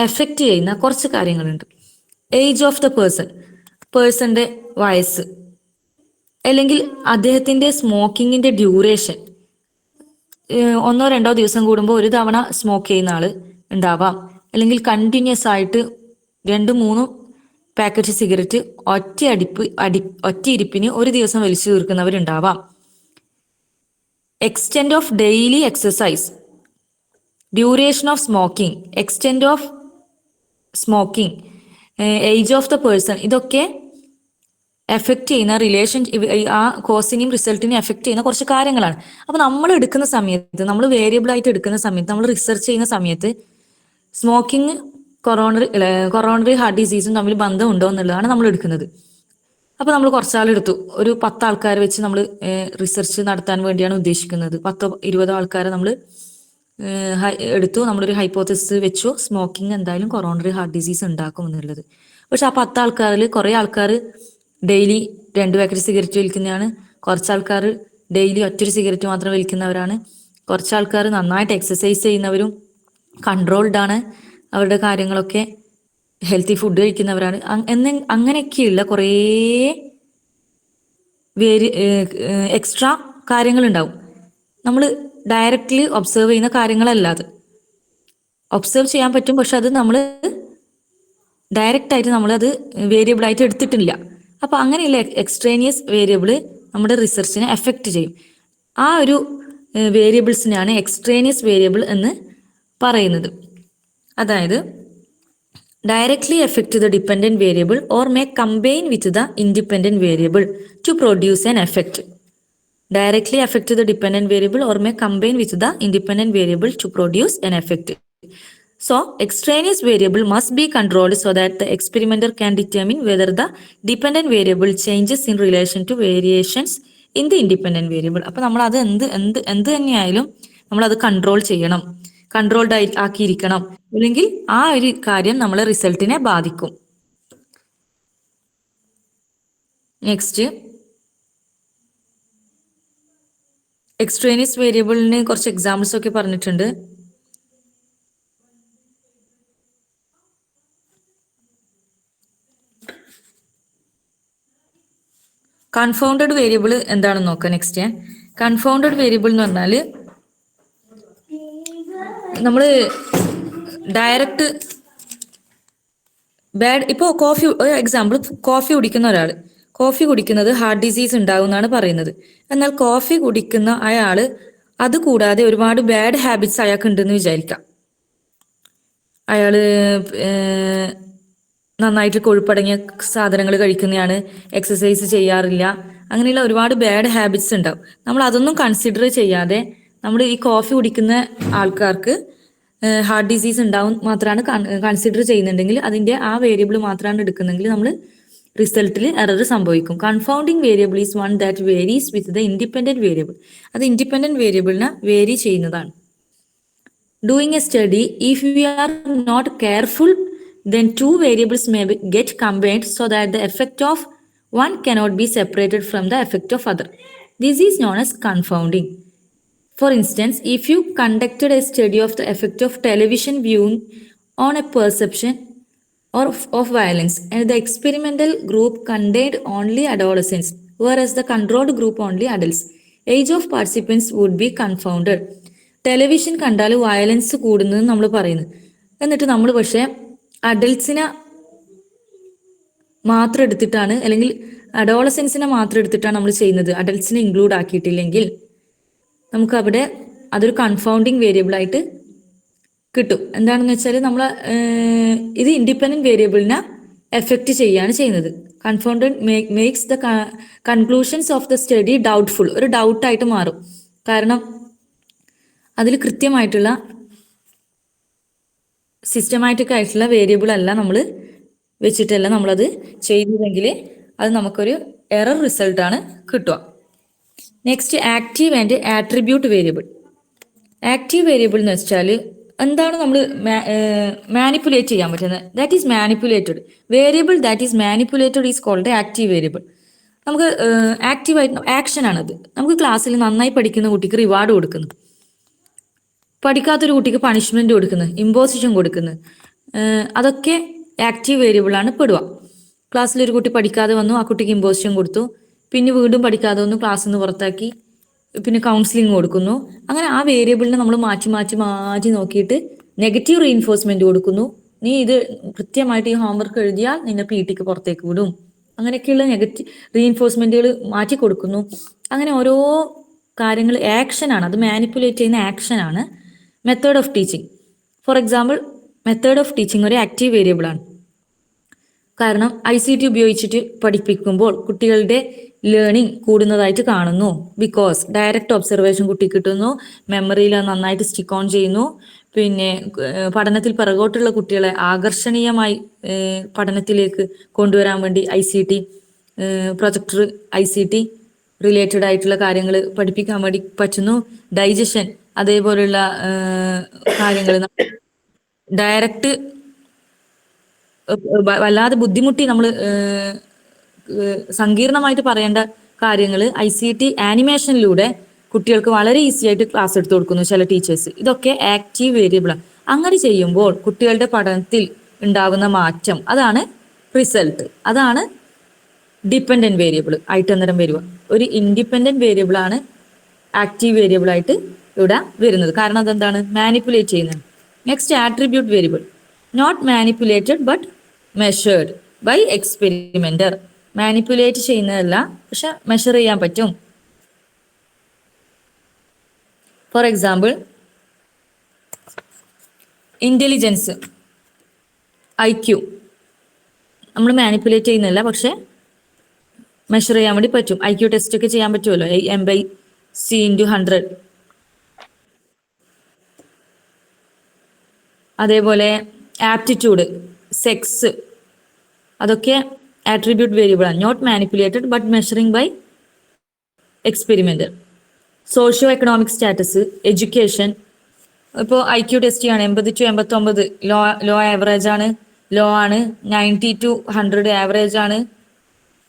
എഫക്റ്റ് ചെയ്യുന്ന കുറച്ച് കാര്യങ്ങളുണ്ട്. ഏജ് ഓഫ് ദ പേഴ്സന്റെ വയസ്സ്, അല്ലെങ്കിൽ അദ്ദേഹത്തിന്റെ സ്മോക്കിങ്ങിന്റെ ഡ്യൂറേഷൻ. 1-2 ദിവസം കൂടുമ്പോൾ ഒരു തവണ സ്മോക്ക് ചെയ്യുന്ന ആള് ഉണ്ടാവാം, അല്ലെങ്കിൽ കണ്ടിന്യൂസ് ആയിട്ട് 2-3 പാക്കറ്റ് സിഗരറ്റ് ഒറ്റ ഇരിപ്പിന് ഒരു ദിവസം വലിച്ചു തീർക്കുന്നവരുണ്ടാവാം. Extend of daily exercise, duration of smoking, extend of smoking, age of the person, ഇതൊക്കെ എഫക്റ്റ് ചെയ്യുന്ന റിലേഷൻ, ആ കോസിനെയും റിസൾട്ടിനെയും എഫക്റ്റ് ചെയ്യുന്ന കുറച്ച് കാര്യങ്ങളാണ്. അപ്പൊ നമ്മൾ എടുക്കുന്ന സമയത്ത്, നമ്മൾ വേരിയബിൾ ആയിട്ട് എടുക്കുന്ന സമയത്ത്, നമ്മൾ റിസർച്ച് ചെയ്യുന്ന സമയത്ത് സ്മോക്കിംഗ് കൊറോണറി ഹാർട്ട് ഡിസീസും തമ്മിൽ ബന്ധമുണ്ടോ എന്നുള്ളതാണ് നമ്മൾ എടുക്കുന്നത്. അപ്പൊ നമ്മൾ കുറച്ചാളെടുത്തു, ഒരു 10 ആൾക്കാരെ വെച്ച് നമ്മൾ റിസർച്ച് നടത്താൻ വേണ്ടിയാണ് ഉദ്ദേശിക്കുന്നത്. 10-20 ആൾക്കാരെ നമ്മൾ എടുത്തു, നമ്മളൊരു ഹൈപ്പോത്തസിസ് വെച്ചു, സ്മോക്കിംഗ് എന്തായാലും കൊറോണറി ഹാർട്ട് ഡിസീസ് ഉണ്ടാക്കും എന്നുള്ളത്. പക്ഷെ ആ 10 ആൾക്കാരിൽ കുറെ ആൾക്കാർ ഡെയിലി 2 പാക്കറ്റ് സിഗരറ്റ് വലിക്കുന്നതാണ്, കുറച്ച് ആൾക്കാർ ഡെയിലി ഒറ്റൊരു സിഗരറ്റ് മാത്രം വലിക്കുന്നവരാണ്, കുറച്ച് ആൾക്കാർ നന്നായിട്ട് എക്സസൈസ് ചെയ്യുന്നവരും കൺട്രോൾഡ് ആണ്, അവരുടെ കാര്യങ്ങളൊക്കെ ഹെൽത്തി ഫുഡ് കഴിക്കുന്നവരാണ്. അങ്ങനെയൊക്കെയുള്ള കുറേ എക്സ്ട്രാ കാര്യങ്ങളുണ്ടാവും. നമ്മൾ ഡയറക്റ്റ്ലി ഒബ്സർവ് ചെയ്യുന്ന കാര്യങ്ങളല്ലാതെ ഒബ്സർവ് ചെയ്യാൻ പറ്റും, പക്ഷെ അത് നമ്മൾ ഡയറക്റ്റ് ആയിട്ട് നമ്മളത് വേരിയബിൾ ആയിട്ട് എടുത്തിട്ടില്ല. അപ്പൊ അങ്ങനെയുള്ള എക്സ്ട്രേനിയസ് വേരിയബിൾ നമ്മുടെ റിസർച്ചിനെ എഫക്റ്റ് ചെയ്യും. ആ ഒരു വേരിയബിൾസിനാണ് എക്സ്ട്രേനിയസ് വേരിയബിൾ എന്ന് പറയുന്നത്. അതായത് directly affect the dependent variable or may combine with the independent variable to produce an effect. Directly affect the dependent variable or may combine with the independent variable to produce an effect. So, extraneous variable must be controlled so that the experimenter can determine whether the dependent variable changes in relation to variations in the independent variable. അപ്പോൾ നമ്മൾ അത് എന്ത് തന്നെയായാലും നമ്മളത് കൺട്രോൾ ചെയ്യണം, കൺട്രോൾഡ് ആക്കിയിരിക്കണം, അല്ലെങ്കിൽ ആ ഒരു കാര്യം നമ്മളെ റിസൾട്ടിനെ ബാധിക്കും. നെക്സ്റ്റ്, എക്സ്ട്രേനിയസ് വേരിയബിളിന് കുറച്ച് എക്സാമ്പിൾസ് ഒക്കെ പറഞ്ഞിട്ടുണ്ട്. കൺഫൗണ്ടഡ് വേരിയബിൾ എന്താണെന്ന് നോക്കാം. നെക്സ്റ്റ്, കൺഫൗണ്ടഡ് വേരിയബിൾ എന്ന് പറഞ്ഞാൽ നമ്മൾ ഡയറക്റ്റ് ഇപ്പോൾ എക്സാമ്പിൾ, കോഫി കുടിക്കുന്ന ഒരാൾ, കോഫി കുടിക്കുന്നത് ഹാർട്ട് ഡിസീസ് ഉണ്ടാകും എന്നാണ് പറയുന്നത്. എന്നാൽ കോഫി കുടിക്കുന്ന അയാള് അത് കൂടാതെ ഒരുപാട് ബാഡ് ഹാബിറ്റ്സ് അയാൾക്ക് ഉണ്ടെന്ന് വിചാരിക്കാം. അയാള് നന്നായിട്ട് കൊഴുപ്പടങ്ങിയ സാധനങ്ങൾ കഴിക്കുന്നതാണ്, എക്സസൈസ് ചെയ്യാറില്ല, അങ്ങനെയുള്ള ഒരുപാട് ബാഡ് ഹാബിറ്റ്സ് ഉണ്ടാവും. നമ്മൾ അതൊന്നും കൺസിഡർ ചെയ്യാതെ നമ്മൾ ഈ കോഫി കുടിക്കുന്ന ആൾക്കാർക്ക് ഹാർട്ട് ഡിസീസ് ഉണ്ടാവും മാത്രമാണ് കൺസിഡർ ചെയ്യുന്നുണ്ടെങ്കിൽ, അതിന്റെ ആ വേരിയബിൾ മാത്രമാണ് എടുക്കുന്നെങ്കിൽ നമ്മൾ റിസൾട്ടിൽ എറർ സംഭവിക്കും. Confounding variable is one that varies with the independent variable. അത് ഇൻഡിപെൻഡന്റ് വേരിയബിളിനെ വേരി ചെയ്യുന്നതാണ്. Doing a study, if you are not careful, then 2 variables may get combined so that the effect of one cannot be separated from the effect of other. This is known as confounding. For instance, if you conducted a study of the effect of television viewing on a perception of violence, and the experimental group contained only adolescents, whereas the controlled group only adults, age of participants would be confounded. Television കണ്ടാൽ വയലൻസ് കൂടുന്നത് നമ്മൾ പറയുന്നു, എന്നിട്ട് നമ്മൾ പക്ഷേ അഡൽട്സിനെ മാത്രം എടുത്തിട്ടാണ്, അല്ലെങ്കിൽ അഡോളസെൻസിനെ മാത്രം എടുത്തിട്ടാണ് നമ്മൾ ചെയ്യുന്നത്, അഡൽട്സിനെ ഇൻക്ലൂഡ് ആക്കിയിട്ടില്ലെങ്കിൽ നമുക്ക് അവിടെ അതൊരു കൺഫൗണ്ടിങ് വേരിയബിൾ ആയിട്ട് കിട്ടും. എന്താണെന്ന് വെച്ചാൽ നമ്മൾ ഇത് ഇൻഡിപെൻഡന്റ് വേരിയബിളിനെ എഫക്റ്റ് ചെയ്യാണ് ചെയ്യുന്നത്. Confounded makes the conclusions of the study doubtful, ഒരു ഡൗട്ടായിട്ട് മാറും. കാരണം അതിൽ കൃത്യമായിട്ടുള്ള സിസ്റ്റമാറ്റിക് ആയിട്ടുള്ള വേരിയബിൾ അല്ല നമ്മൾ വെച്ചിട്ടല്ല നമ്മളത് ചെയ്തതെങ്കിൽ അത് നമുക്കൊരു എറർ റിസൾട്ടാണ് കിട്ടുക. Next active and attribute variable. Active variable എന്ന് വെച്ചാൽ എന്താണ് നമ്മൾ മാനിപ്പുലേറ്റ് ചെയ്യാൻ പറ്റുന്നത്, that is manipulated. Variable that is manipulated is called active variable. നമുക്ക് ആക്റ്റീവായിട്ട് ആക്ഷൻ ആണത്. നമുക്ക് ക്ലാസ്സിൽ നന്നായി പഠിക്കുന്ന കുട്ടിക്ക് റിവാർഡ് കൊടുക്കുന്നു, പഠിക്കാത്തൊരു കുട്ടിക്ക് പണിഷ്മെന്റ് കൊടുക്കുന്നു, ഇമ്പോസിഷൻ കൊടുക്കുന്നു, അതൊക്കെ ആക്റ്റീവ് വേരിയബിൾ ആണ് പെടുക. ക്ലാസ്സിൽ ഒരു കുട്ടി പഠിക്കാതെ വന്നു, ആ കുട്ടിക്ക് ഇമ്പോസിഷൻ കൊടുത്തു, പിന്നെ വീണ്ടും പഠിക്കാതെ വന്നു, ക്ലാസ്സിൽ നിന്ന് പുറത്താക്കി, പിന്നെ കൗൺസിലിംഗ് കൊടുക്കുന്നു. അങ്ങനെ ആ വേരിയബിളിനെ നമ്മൾ മാറ്റി മാറ്റി മാറ്റി നോക്കിയിട്ട് നെഗറ്റീവ് റീഇൻഫോഴ്സ്മെന്റ് കൊടുക്കുന്നു. നീ ഇത് കൃത്യമായിട്ട് ഈ ഹോംവർക്ക് എഴുതിയാൽ നിന്നെ PTക്ക് പുറത്തേക്ക് വിടും. അങ്ങനെയൊക്കെയുള്ള നെഗറ്റീവ് റീഇൻഫോഴ്സ്മെന്റുകൾ മാറ്റി കൊടുക്കുന്നു. അങ്ങനെ ഓരോ കാര്യങ്ങൾ ആക്ഷനാണ്, അത് മാനിപ്പുലേറ്റ് ചെയ്യുന്ന ആക്ഷനാണ്. Method of teaching, for example method of teaching ഒരു ആക്റ്റീവ് വേരിയബിൾ ആണ്. കാരണം ICT ഉപയോഗിച്ചിട്ട് പഠിപ്പിക്കുമ്പോൾ കുട്ടികളുടെ ലേണിംഗ് കൂടുന്നതായിട്ട് കാണുന്നു. ബിക്കോസ് ഡയറക്റ്റ് ഒബ്സർവേഷൻ കുട്ടി കിട്ടുന്നു, മെമ്മറിയിൽ നന്നായിട്ട് സ്റ്റിക്ക് ഓൺ ചെയ്യുന്നു. പിന്നെ പഠനത്തിൽ പിറകോട്ടുള്ള കുട്ടികളെ ആകർഷണീയമായി പഠനത്തിലേക്ക് കൊണ്ടുവരാൻ വേണ്ടി ICT പ്രൊജക്ടർ, ICT റിലേറ്റഡ് ആയിട്ടുള്ള കാര്യങ്ങൾ പഠിപ്പിക്കാൻ വേണ്ടി പറ്റുന്നു. ഡൈജഷൻ അതേപോലെയുള്ള കാര്യങ്ങൾ ഡയറക്റ്റ് വല്ലാതെ ബുദ്ധിമുട്ടി നമ്മൾ സങ്കീർണമായിട്ട് പറയേണ്ട കാര്യങ്ങൾ ICT ആനിമേഷനിലൂടെ കുട്ടികൾക്ക് വളരെ ഈസി ആയിട്ട് ക്ലാസ് എടുത്തു കൊടുക്കുന്നു ചില ടീച്ചേഴ്സ്. ഇതൊക്കെ ആക്റ്റീവ് വേരിയബിളാണ്. അങ്ങനെ ചെയ്യുമ്പോൾ കുട്ടികളുടെ പഠനത്തിൽ ഉണ്ടാകുന്ന മാറ്റം, അതാണ് റിസൾട്ട്. അതാണ് ഡിപ്പെൻഡന്റ് വേരിയബിൾ ആയിട്ട് അന്നേരം വരിക. ഒരു ഇൻഡിപെൻഡന്റ് വേരിയബിൾ ആണ് ആക്റ്റീവ് വേരിയബിൾ ആയിട്ട് ഇവിടെ വരുന്നത്. കാരണം അതെന്താണ്, മാനിപ്പുലേറ്റ് ചെയ്യുന്നത്. Next attribute variable, not manipulated but measured by experimenter. Manipulate ചെയ്യുന്നതല്ല, പക്ഷെ മെഷർ ചെയ്യാൻ പറ്റും. ഫോർ എക്സാമ്പിൾ ഇന്റലിജൻസ്, IQ നമ്മൾ മാനിപ്പുലേറ്റ് ചെയ്യുന്നില്ല, പക്ഷെ മെഷർ ചെയ്യാൻ വേണ്ടി പറ്റും. IQ ടെസ്റ്റ് ഒക്കെ ചെയ്യാൻ പറ്റുമല്ലോ, M/C/100. അതേപോലെ ആപ്റ്റിറ്റ്യൂഡ്, സെക്സ്, അതൊക്കെ ആട്രിബ്യൂട്ട് വേരിയബിൾ ആണ്. Not manipulated but measuring by experimenter. Socio economic status, education. ഇപ്പോൾ IQ ടെസ്റ്റ് ചെയ്യാണ്, 80 to 89 ലോ ആവറേജ് ആണ്, ലോ ആണ്. 90 to 100 ആവറേജ് ആണ്.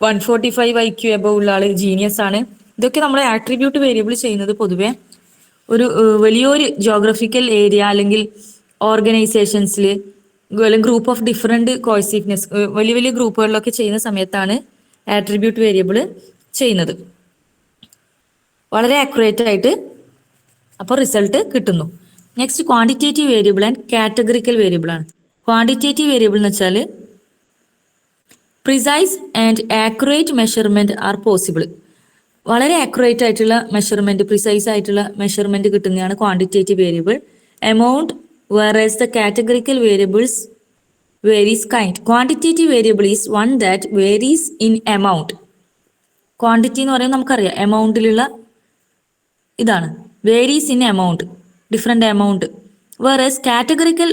145 IQ എബവ് ഉള്ള ആള് ജീനിയസ് ആണ്. ഇതൊക്കെ നമ്മൾ ആട്രിബ്യൂട്ട് വേരിയബിൾ ചെയ്യുന്നത് പൊതുവെ ഒരു വലിയൊരു ജോഗ്രഫിക്കൽ ഏരിയ അല്ലെങ്കിൽ ഓർഗനൈസേഷൻസിൽ അല്ലെങ്കിൽ ഗ്രൂപ്പ് ഓഫ് ഡിഫറെന്റ് കോഴ്സിക്നെസ് വലിയ വലിയ ഗ്രൂപ്പുകളിലൊക്കെ ചെയ്യുന്ന സമയത്താണ് ആട്രിബ്യൂട്ട് വേരിയബിൾ ചെയ്യുന്നത്. വളരെ ആക്യുറേറ്റ് ആയിട്ട് അപ്പോൾ റിസൾട്ട് കിട്ടുന്നു. Next quantitative variable and categorical variable ആണ്. ക്വാണ്ടിറ്റേറ്റീവ് വേരിയബിൾ എന്ന് വെച്ചാൽ precise and accurate measurement R possible. വളരെ ആക്യുറേറ്റ് ആയിട്ടുള്ള മെഷർമെന്റ്, പ്രിസൈസ് ആയിട്ടുള്ള മെഷർമെന്റ് കിട്ടുന്നതാണ് quantitative variable. Amount, whereas the categorical variables varies kind. Quantitative variable is one that varies in amount. Quantity എന്ന് പറയുന്നത് നമുക്കറിയാം, എമൗണ്ടിലുള്ള ഇതാണ്. Varies in amount, different amount. whereas categorical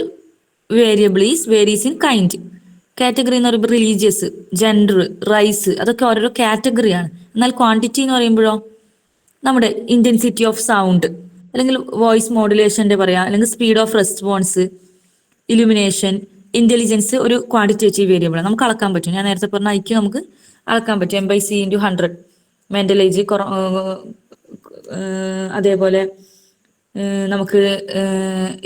variable is varies in kind. Category എന്ന് പറയുമ്പോൾ റിലീജിയസ്, ജെൻഡർ, റൈസ്, അതൊക്കെ ഓരോരോ കാറ്റഗറിയാണ്. എന്നാൽ ക്വാണ്ടിറ്റി എന്ന് പറയുമ്പോഴോ നമ്മുടെ ഇന്റൻസിറ്റി ഓഫ് സൗണ്ട് അല്ലെങ്കിൽ വോയിസ് മോഡുലേഷൻ്റെ പറയാം, അല്ലെങ്കിൽ speed of response, illumination, intelligence ഒരു ക്വാണ്ടിറ്റേറ്റീവ് വേരിയബിൾ ആണ്. നമുക്ക് അളക്കാൻ പറ്റും. ഞാൻ നേരത്തെ പറഞ്ഞ IQ നമുക്ക് അളക്കാൻ പറ്റും. M/C/100. മെന്റൽ ഏജ്, അതേപോലെ നമുക്ക്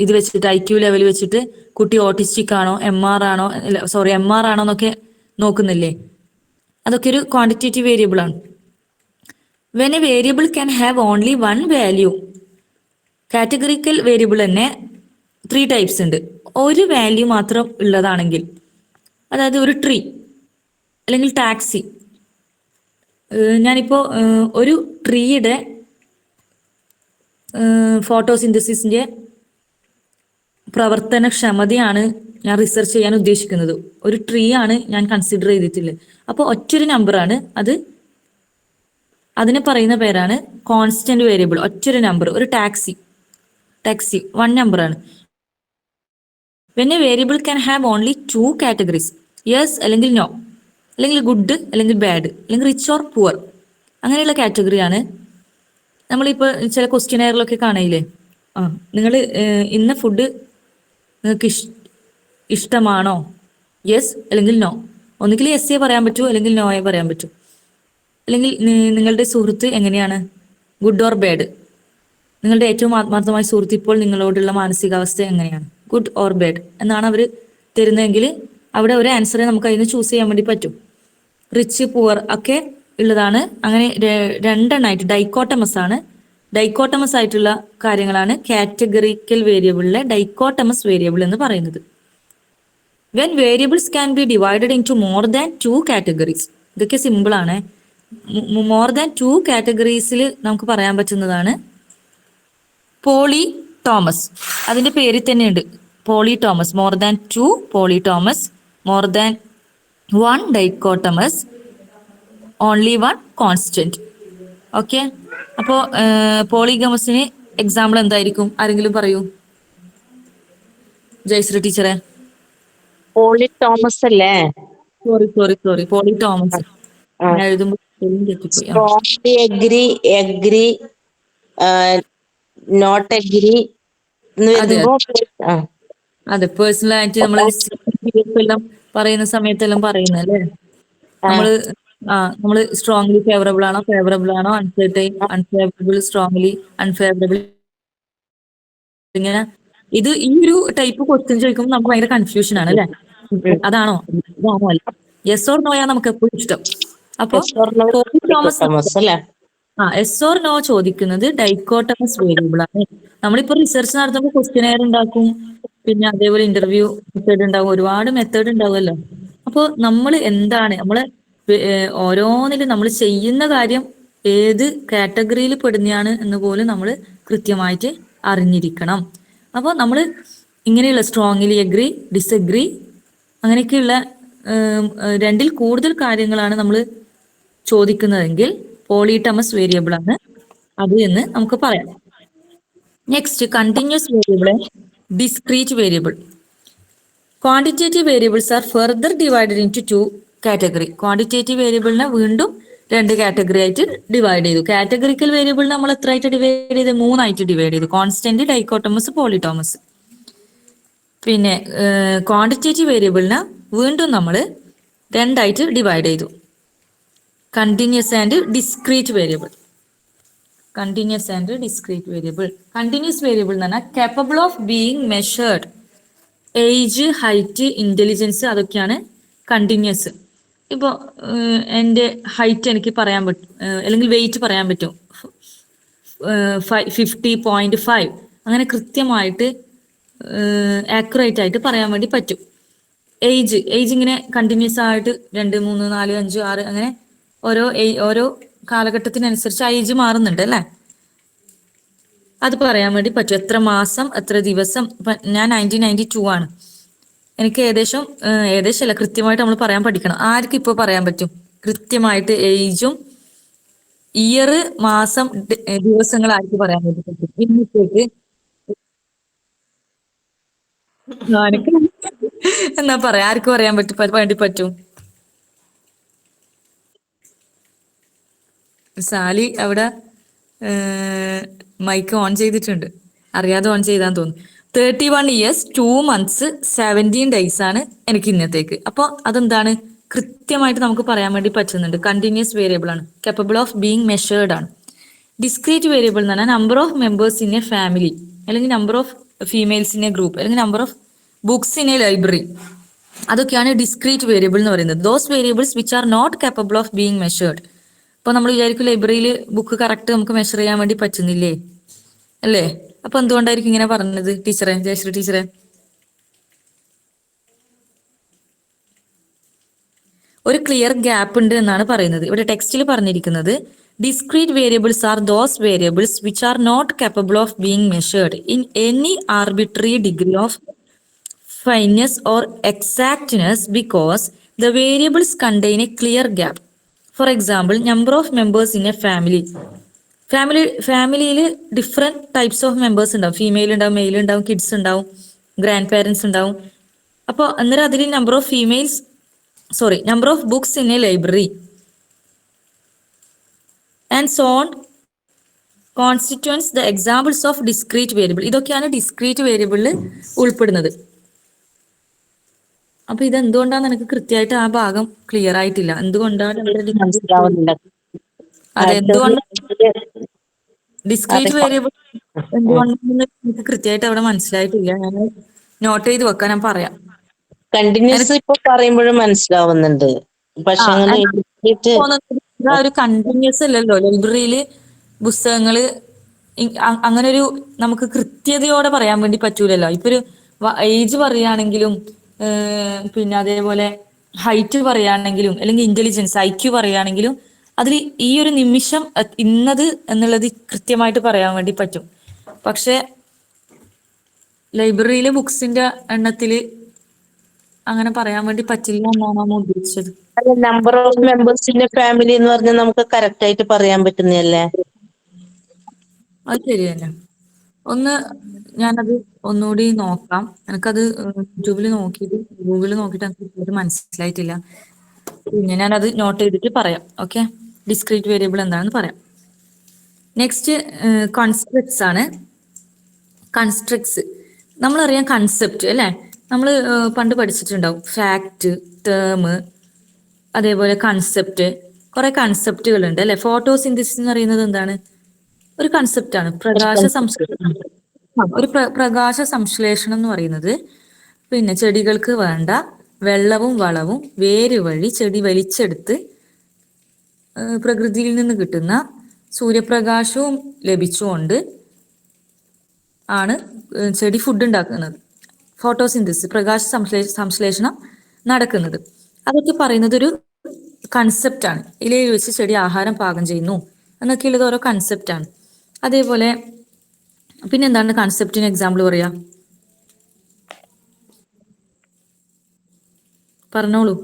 ഇത് വെച്ചിട്ട് IQ ലെവൽ വെച്ചിട്ട് കുട്ടി ഓട്ടിസ്റ്റിക് ആണോ, MR ആണോ എന്നൊക്കെ നോക്കുന്നില്ലേ. അതൊക്കെ ഒരു ക്വാണ്ടിറ്റേറ്റീവ് വേരിയബിൾ ആണ്. When A variable can have only one value. Categorical variable തന്നെ 3 ടൈപ്സ് ഉണ്ട്. ഒരു വാല്യൂ മാത്രം ഉള്ളതാണെങ്കിൽ, അതായത് ഒരു ട്രീ അല്ലെങ്കിൽ ടാക്സി, ഞാനിപ്പോ ഒരു ട്രീയുടെ ഫോട്ടോസിന്തസിസിന്റെ പ്രവർത്തനക്ഷമതയാണ് ഞാൻ റിസർച്ച് ചെയ്യാൻ ഉദ്ദേശിക്കുന്നത്. ഒരു ട്രീ ആണ് ഞാൻ കൺസിഡർ ചെയ്തിട്ടുള്ളത്. അപ്പോൾ ഒറ്റൊരു നമ്പറാണ് അത്. അതിനെ പറയുന്ന പേരാണ് കോൺസ്റ്റന്റ് വേരിയബിൾ. ഒറ്റൊരു നമ്പർ, ഒരു ടാക്സി 1 നമ്പറാണ്. When A variable can have only 2 categories, yes അല്ലെങ്കിൽ നോ, അല്ലെങ്കിൽ ഗുഡ് അല്ലെങ്കിൽ ബാഡ്, അല്ലെങ്കിൽ റിച്ച് ഓർ പുവർ, അങ്ങനെയുള്ള കാറ്റഗറിയാണ് നമ്മളിപ്പോൾ ചില ക്വസ്റ്റ്യനെയറിലൊക്കെ കാണയില്ലേ, നിങ്ങൾ ഇന്ന ഫുഡ് നിങ്ങൾക്ക് ഇഷ്ടമാണോ, യെസ് അല്ലെങ്കിൽ നോ. ഒന്നുകിൽ യെസ്സേ പറയാൻ പറ്റൂ അല്ലെങ്കിൽ നോയെ പറയാൻ പറ്റൂ. അല്ലെങ്കിൽ നിങ്ങളുടെ സുഹൃത്ത് എങ്ങനെയാണ്, ഗുഡ് ഓർ ബാഡ്. നിങ്ങളുടെ ഏറ്റവും ആത്മാർത്ഥമായ സുഹൃത്ത് ഇപ്പോൾ നിങ്ങളോടുള്ള മാനസികാവസ്ഥ എങ്ങനെയാണ്, ഗുഡ് ഓർ ബാഡ് എന്നാണ് അവർ തരുന്നതെങ്കിൽ അവിടെ ഒരു ആൻസറെ നമുക്ക് അതിന് ചൂസ് ചെയ്യാൻ വേണ്ടി പറ്റും. റിച്ച് പുവർ ഒക്കെ ഉള്ളതാണ്. അങ്ങനെ രണ്ടെണ്ണമായിട്ട് ഡൈക്കോട്ടമസ് ആണ്. ഡൈക്കോട്ടമസ് ആയിട്ടുള്ള കാര്യങ്ങളാണ് കാറ്റഗറിക്കൽ വേരിയബിളിലെ ഡൈക്കോട്ടമസ് വേരിയബിൾ എന്ന് പറയുന്നത്. When variables can be divided into more than 2 categories. ഇതൊക്കെ സിമ്പിൾ ആണ്. മോർ ദാൻ 2 കാറ്റഗറീസിൽ നമുക്ക് പറയാൻ പറ്റുന്നതാണ് പോളിടോമസ്. അതിന്റെ പേരിൽ തന്നെയുണ്ട് polytomous. More than 2 polytomous, more than 1 dichotomous, only 1 constant. Okay, അപ്പോൾ പോളിഗമസിന് എക്സാമ്പിൾ എന്തായിരിക്കും, ആരെങ്കിലും പറയൂ. ജയശ്രീ ടീച്ചറെ. പോളിടോമസ് അല്ലേ? സോറി പോളിടോമസ് എഴുതുമ്പോൾ തെറ്റിപ്പോയി. Strongly agree, not agree. അതെ, പേഴ്സണലായിട്ട് നമ്മള് പറയുന്ന സമയത്തെല്ലാം പറയുന്നല്ലേ. നമ്മള് സ്ട്രോങ്ലി ഫേവറബിൾ ആണോ അൺഫേവറബിൾ, സ്ട്രോങ്ലി അൺഫേവറബിൾ, ഇങ്ങനെ. ഇത് ഈ ഒരു ടൈപ്പ് ക്വസ്റ്റ്യൻ ചോദിക്കുമ്പോൾ നമുക്ക് ഭയങ്കര കൺഫ്യൂഷൻ ആണ് അല്ലെ. അതാണോ അല്ല, യെസ് ഓർ നോയാ നമുക്ക് എപ്പോഴും ഇഷ്ടം. അപ്പൊ എസ് ഓർ നോ ചോദിക്കുന്നത് ഡൈക്കോട്ടമസ് വേരിയബിൾ ആണ്. നമ്മളിപ്പോ റിസർച്ച് നടത്തുമ്പോൾ ക്വസ്റ്റ്യനെയർ ഉണ്ടാക്കും, പിന്നെ അതേപോലെ ഇന്റർവ്യൂ മെത്തേഡ് ഉണ്ടാവും, ഒരുപാട് മെത്തേഡ് ഉണ്ടാവുമല്ലോ. അപ്പോൾ നമ്മൾ എന്താണ് നമ്മള് ഓരോന്നിലും നമ്മൾ ചെയ്യുന്ന കാര്യം ഏത് കാറ്റഗറിയിൽ പെടുന്നതാണ് എന്ന് പോലും നമ്മൾ കൃത്യമായിട്ട് അറിഞ്ഞിരിക്കണം. അപ്പോൾ നമ്മൾ ഇങ്ങനെയുള്ള സ്ട്രോങ്ലി എഗ്രി, ഡിസഗ്രി, അങ്ങനെയൊക്കെയുള്ള 2ൽ കൂടുതൽ കാര്യങ്ങളാണ് നമ്മൾ ചോദിക്കുന്നതെങ്കിൽ പോളിടമസ് വേരിയബിൾ ആണ് അത് എന്ന് നമുക്ക് പറയാം. Next, continuous variable, discrete variable. Quantitative variables are further divided into 2 category. Quantitative വേരിയബിളിനെ വീണ്ടും 2 കാറ്റഗറി ആയിട്ട് ഡിവൈഡ് ചെയ്തു. കാറ്റഗറിക്കൽ വേരിയബിൾ നമ്മൾ എത്ര ആയിട്ട് ഡിവൈഡ് ചെയ്ത്? 3 ആയിട്ട് ഡിവൈഡ് ചെയ്തു. Constant, dichotomous, polytomous. പിന്നെ ക്വാണ്ടിറ്റേറ്റീവ് വേരിയബിളിനെ വീണ്ടും നമ്മൾ 2 ആയിട്ട് ഡിവൈഡ് ചെയ്തു. Continuous and discrete variable. Continuous variable എന്ന് പറഞ്ഞാൽ capable of being measured. Age, height, intelligence, അതൊക്കെയാണ് കണ്ടിന്യൂസ്. ഇപ്പോൾ എൻ്റെ ഹൈറ്റ് എനിക്ക് പറയാൻ പറ്റും, അല്ലെങ്കിൽ വെയിറ്റ് പറയാൻ പറ്റും, 50.5, അങ്ങനെ കൃത്യമായിട്ട് ആക്യുറേറ്റ് ആയിട്ട് പറയാൻ വേണ്ടി പറ്റും. ഏജ് ഇങ്ങനെ കണ്ടിന്യൂസ് ആയിട്ട് 2, 3, 4, 5, 6 അങ്ങനെ ഓരോ കാലഘട്ടത്തിനനുസരിച്ച് ഏജ് മാറുന്നുണ്ട് അല്ലേ. അത് പറയാൻ വേണ്ടി പറ്റും. എത്ര മാസം, എത്ര ദിവസം. ഞാൻ 1992 ആണ്. എനിക്ക് ഏകദേശം അല്ല, കൃത്യമായിട്ട് നമ്മൾ പറയാൻ പഠിക്കണം. ആർക്കും ഇപ്പോൾ പറയാൻ പറ്റും കൃത്യമായിട്ട് ഏജും ഇയർ, മാസം, ദിവസങ്ങൾ ആർക്ക് പറയാൻ വേണ്ടി പറ്റും? ഇന്നത്തേക്ക് എന്നാ പറയാ, ആർക്ക് പറയാൻ വേണ്ടി പറ്റും? സാലി അവിടെ മൈക്ക് ഓൺ ചെയ്തിട്ടുണ്ട്, അറിയാതെ ഓൺ ചെയ്താന്ന് തോന്നുന്നു. 31 years 2 months 17 days ആണ് എനിക്ക് ഇന്നത്തേക്ക്. അപ്പോൾ അതെന്താണ്, കൃത്യമായിട്ട് നമുക്ക് പറയാൻ വേണ്ടി പറ്റുന്നുണ്ട്. കണ്ടിന്യൂസ് വേരിയബിൾ ആണ്, കേപ്പബിൾ ഓഫ് ബീങ് മെഷേർഡ് ആണ്. ഡിസ്ക്രീറ്റ് വേരിയബിൾ എന്ന് പറഞ്ഞാൽ number of members in a family, അല്ലെങ്കിൽ number of females in a group, അല്ലെങ്കിൽ number of books in a library. അതൊക്കെയാണ് ഡിസ്ക്രീറ്റ് വേരിയബിൾ എന്ന് പറയുന്നത്. Those variables which are not capable of being measured. ഇപ്പൊ നമ്മൾ വിചാരിക്കും ലൈബ്രറിയിൽ ബുക്ക് കറക്റ്റ് നമുക്ക് മെഷർ ചെയ്യാൻ വേണ്ടി പറ്റുന്നില്ലേ അല്ലേ. അപ്പൊ എന്തുകൊണ്ടായിരിക്കും ഇങ്ങനെ പറഞ്ഞത് ടീച്ചറെ, ജയശ്രീ ടീച്ചറെ? ഒരു ക്ലിയർ ഗ്യാപ്പ് ഉണ്ട് എന്നാണ് പറയുന്നത്. ഇവിടെ ടെക്സ്റ്റിൽ പറഞ്ഞിരിക്കുന്നത് discrete variables are those variables which are not capable of being measured in any arbitrary degree of fineness or exactness because the variables contain a clear gap. For example, number of members in a family. ഫാമിലിയിൽ ഡിഫറെന്റ് ടൈപ്സ് ഓഫ് മെമ്പേഴ്സ് ഉണ്ടാവും. ഫീമെയിൽ ഉണ്ടാവും, മെയിൽ ഉണ്ടാവും, കിഡ്സ് ഉണ്ടാവും, ഗ്രാൻഡ് പാരൻസ് ഉണ്ടാവും. അപ്പോൾ അന്നേരം അതിൽ number of books in a library and so on constituents the examples of discrete variable. ഇതൊക്കെയാണ് ഡിസ്ക്രീറ്റ് വേരിയബിളിൽ ഉൾപ്പെടുന്നത്. അപ്പൊ ഇത് എന്തുകൊണ്ടാണ് എനിക്ക് കൃത്യമായിട്ട് ആ ഭാഗം ക്ലിയർ ആയിട്ടില്ല. എന്തുകൊണ്ടാണ് മനസ്സിലാവുന്നില്ല. അതെ, എന്തുകൊണ്ടാണ് ഡിസ്ക്രീറ്റ് വേരിയബിൾ എന്തുകൊണ്ടാണെന്ന് എനിക്ക് കൃത്യമായിട്ട് അവിടെ മനസ്സിലായിട്ടില്ല. ഞാൻ നോട്ട് ചെയ്ത് വെക്കാൻ ഞാൻ പറയാം. കണ്ടിന്യൂസ് ഇപ്പൊ പറയുമ്പോഴും മനസ്സിലാവുന്നുണ്ട്. പക്ഷെ അങ്ങനെ എഴുതിയിട്ട് ഒരു കണ്ടിന്യൂസ് അല്ലല്ലോ ലൈബ്രറിയില് പുസ്തകങ്ങള് അങ്ങനെ ഒരു നമുക്ക് കൃത്യതയോടെ പറയാൻ വേണ്ടി പറ്റൂലല്ലോ. ഇപ്പൊ ഒരു ഏജ് പറയുകയാണെങ്കിലും പിന്നെ അതേപോലെ ഹൈറ്റ് പറയുകയാണെങ്കിലും അല്ലെങ്കിൽ ഇന്റലിജൻസ് IQ പറയുകയാണെങ്കിലും അതിൽ ഈ ഒരു നിമിഷം ഇന്നത് എന്നുള്ളത് കൃത്യമായിട്ട് പറയാൻ വേണ്ടി പറ്റും. പക്ഷെ ലൈബ്രറിയിലെ ബുക്സിന്റെ എണ്ണത്തില് അങ്ങനെ പറയാൻ വേണ്ടി പറ്റില്ല എന്നാണ് നമ്മൾ ഉദ്ദേശിച്ചത്. നമ്പർ ഓഫ് മെമ്പേഴ്സിന്റെ ഫാമിലി എന്ന് പറഞ്ഞാൽ നമുക്ക് കറക്റ്റ് ആയിട്ട് പറയാൻ പറ്റുന്നതല്ലേ? അത് ശരി തന്നെ. ഞാനത് ഒന്നുകൂടി നോക്കാം. എനിക്കത് യൂട്യൂബിൽ നോക്കിയിട്ട് ഗൂഗിളിൽ നോക്കിയിട്ട് എനിക്ക് മനസ്സിലായിട്ടില്ല. പിന്നെ ഞാനത് നോട്ട് ചെയ്തിട്ട് പറയാം. ഓക്കെ, ഡിസ്ക്രീറ്റ് വേരിയബിൾ എന്താണെന്ന് പറയാം. നെക്സ്റ്റ് കൺസ്ട്രക്ട്സ് ആണ്. കൺസ്ട്രക്ട്സ് നമ്മളറിയാം കൺസെപ്റ്റ് അല്ലേ? നമ്മൾ പണ്ട് പഠിച്ചിട്ടുണ്ടാവും. ഫാക്ട്, ടേം, അതേപോലെ കൺസെപ്റ്റ്, കുറെ കൺസെപ്റ്റുകളുണ്ട് അല്ലെ? ഫോട്ടോസിന്തസിസ് എന്ന് പറയുന്നത് എന്താണ്? ഒരു കൺസെപ്റ്റാണ്. പ്രകാശ സംശ്ലേഷണം എന്ന് പറയുന്നത് പിന്നെ ചെടികൾക്ക് വേണ്ട വെള്ളവും വളവും വേര് വഴി ചെടി വലിച്ചെടുത്ത് പ്രകൃതിയിൽ നിന്ന് കിട്ടുന്ന സൂര്യപ്രകാശവും ലഭിച്ചുകൊണ്ട് ആണ് ചെടി ഫുഡ് ഉണ്ടാക്കുന്നത്. ഫോട്ടോസിന്തസിസ്, പ്രകാശ സംശ്ലേഷണം നടക്കുന്നത്. അതൊക്കെ പറയുന്നത് ഒരു കൺസെപ്റ്റാണ്. ഇലയിൽ വെച്ച് ചെടി ആഹാരം പാകം ചെയ്യുന്നു എന്നൊക്കെയുള്ളത് ഓരോ കൺസെപ്റ്റാണ്. അതേപോലെ പിന്നെന്താണ് കൺസെപ്റ്റിന് എക്സാമ്പിൾ പറയാ? പറഞ്ഞോളൂ.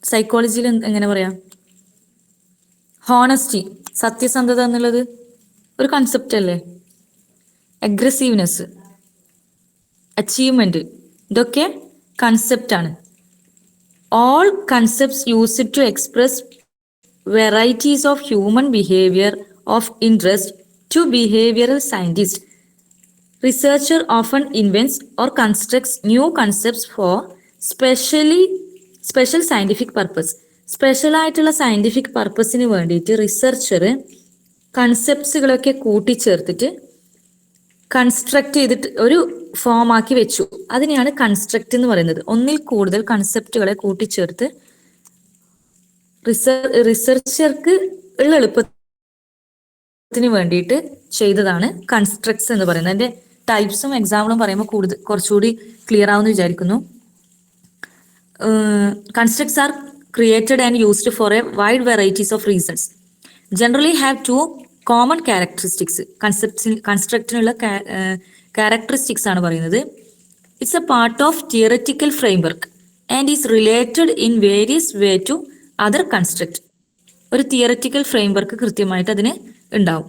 സൈക്കോളജിയിൽ എങ്ങനെ പറയാം? ഹോണസ്റ്റി, സത്യസന്ധത എന്നുള്ളത് ഒരു കൺസെപ്റ്റ് അല്ലേ? അഗ്രസീവ്നെസ്, അച്ചീവ്മെന്റ്, ഇതൊക്കെ കൺസെപ്റ്റാണ്. All concepts used to express varieties of human behavior of interest to behavioral scientists. Researcher often invents or constructs new concepts for special scientific purpose. Special ആയിട്ടുള്ള സയന്റിഫിക് പർപ്പസിന് വേണ്ടിയിട്ട് റിസർച്ചർ കൺസെപ്റ്റ്സുകളൊക്കെ കൂട്ടിച്ചേർത്തിട്ട് കൺസ്ട്രക്ട് ചെയ്തിട്ട് ഒരു ഫോം ആക്കി വെച്ചു. അതിനെയാണ് കൺസ്ട്രക്ട് എന്ന് പറയുന്നത്. ഒന്നിൽ കൂടുതൽ കൺസെപ്റ്റുകളെ കൂട്ടിച്ചേർത്ത് റിസർച്ചർക്ക് ഉള്ള എളുപ്പത്തിന് വേണ്ടിയിട്ട് ചെയ്തതാണ് കൺസ്ട്രക്ട്സ് എന്ന് പറയുന്നത്. അതിന്റെ ടൈപ്സും എക്സാമ്പിളും പറയുമ്പോൾ കുറച്ചുകൂടി ക്ലിയർ ആവുമെന്ന് വിചാരിക്കുന്നു. Constructs are created and used for a wide varieties of reasons. Generally have two common characteristics. കൺസ്ട്രക്റ്റിനുള്ള ക്യാരക്ടറിസ്റ്റിക്സ് ആണ് പറയുന്നത്. It's a part of theoretical framework and is related in various way to other construct. ഒരു തിയററ്റിക്കൽ ഫ്രെയിംവർക്ക് കൃത്യമായിട്ട് അതിന് ഉണ്ടാവും.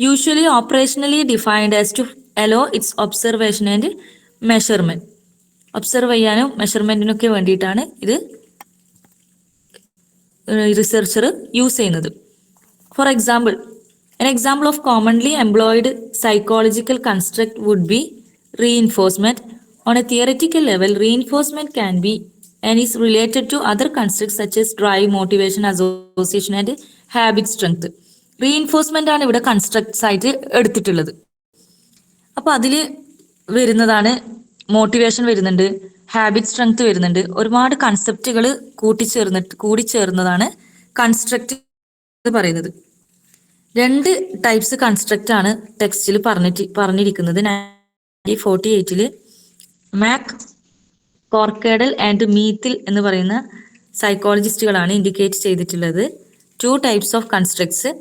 Usually operationally defined as to allow its observation and measurement. Observe ചെയ്യാനും മെഷർമെന്റിനൊക്കെ വേണ്ടിയിട്ടാണ് ഇത് റിസർച്ചർ യൂസ് ചെയ്യുന്നത്. For example, an example of commonly employed psychological construct would be reinforcement. On a theoretical level, reinforcement can be and is related to other constructs such as drive, motivation, association and habit strength. Reinforcement ആണ് ഇവിടെ കൺസ്ട്രക്ട്സ് ആയിട്ട് എടുത്തിട്ടുള്ളത്. അപ്പൊ അതിൽ വരുന്നതാണ് മോട്ടിവേഷൻ വരുന്നുണ്ട്, ഹാബിറ്റ് സ്ട്രെങ്ത് വരുന്നുണ്ട്. ഒരുപാട് കൺസെപ്റ്റുകൾ കൂടിച്ചേർന്നതാണ് കൺസ്ട്രക്ട് പറയുന്നത്. രണ്ട് ടൈപ്സ് കൺസ്ട്രക്റ്റ് ആണ് ടെക്സ്റ്റിൽ പറഞ്ഞിരിക്കുന്നത്. 1948 കോർക്കേഡൽ ആൻഡ് മീത്തിൽ എന്ന് പറയുന്ന സൈക്കോളജിസ്റ്റുകളാണ് ഇൻഡിക്കേറ്റ് ചെയ്തിട്ടുള്ളത് 2 ടൈപ്സ് ഓഫ് കൺസ്ട്രക്ട്സ്.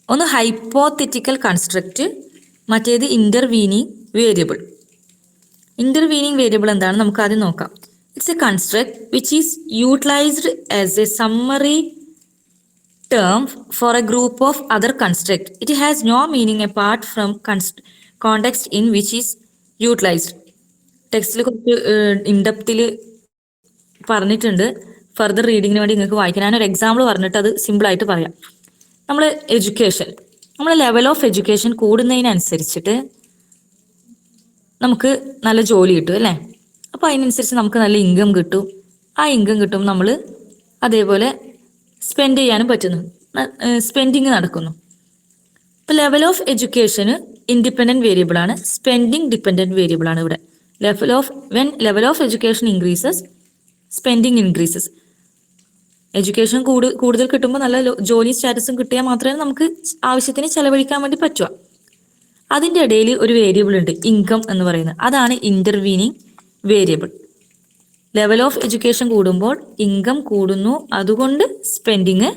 ഒന്ന് ഹൈപ്പോത്തറ്റിക്കൽ കൺസ്ട്രക്റ്റ്, മറ്റേത് ഇന്റർവീനിങ് വേരിയബിൾ. ഇന്റർവീനിങ് വേരിയബിൾ എന്താണ് നമുക്ക് ആദ്യം നോക്കാം. It's A construct which is utilised as A summary term for a group of other construct. It has no meaning apart from context in which is utilized. ടെക്സ്റ്റിൽ കുറച്ച് ഇൻഡെപ്തിൽ പറഞ്ഞിട്ടുണ്ട്. ഫർദർ റീഡിങ്ങിന് വേണ്ടി നിങ്ങൾക്ക് വായിക്കാൻ ഞാനൊരു എക്സാമ്പിൾ പറഞ്ഞിട്ട് അത് സിമ്പിളായിട്ട് പറയാം. നമ്മൾ എഡ്യൂക്കേഷൻ, നമ്മൾ ലെവൽ ഓഫ് എഡ്യൂക്കേഷൻ കൂടുന്നതിനനുസരിച്ചിട്ട് നമുക്ക് നല്ല ജോലി കിട്ടും അല്ലേ? അപ്പോൾ അതിനനുസരിച്ച് നമുക്ക് നല്ല ഇൻകം കിട്ടും. ആ ഇൻകം കിട്ടും നമ്മൾ അതേപോലെ സ്പെൻഡ് ചെയ്യാനും പറ്റുന്നു, സ്പെൻഡിങ് നടക്കുന്നു. ഇപ്പം level of education independent variable ആണ്, സ്പെൻഡിങ് ഡിപെൻഡൻറ്റ് വേരിയബിൾ ആണ് ഇവിടെ. Level of education increases, spending increases. Education കൂടുതൽ കിട്ടുമ്പോൾ നല്ല ജോലി സ്റ്റാറ്റസും കിട്ടിയാൽ മാത്രമേ നമുക്ക് ആവശ്യത്തിന് ചെലവഴിക്കാൻ വേണ്ടി പറ്റുക. അതിൻ്റെ ഇടയിൽ ഒരു വേരിയബിൾ ഉണ്ട്, ഇൻകം എന്ന് പറയുന്നത്. അതാണ് intervening variable. Level of education കൂടുമ്പോൾ ഇൻകം കൂടുന്നു, അതുകൊണ്ട് സ്പെൻഡിങ്,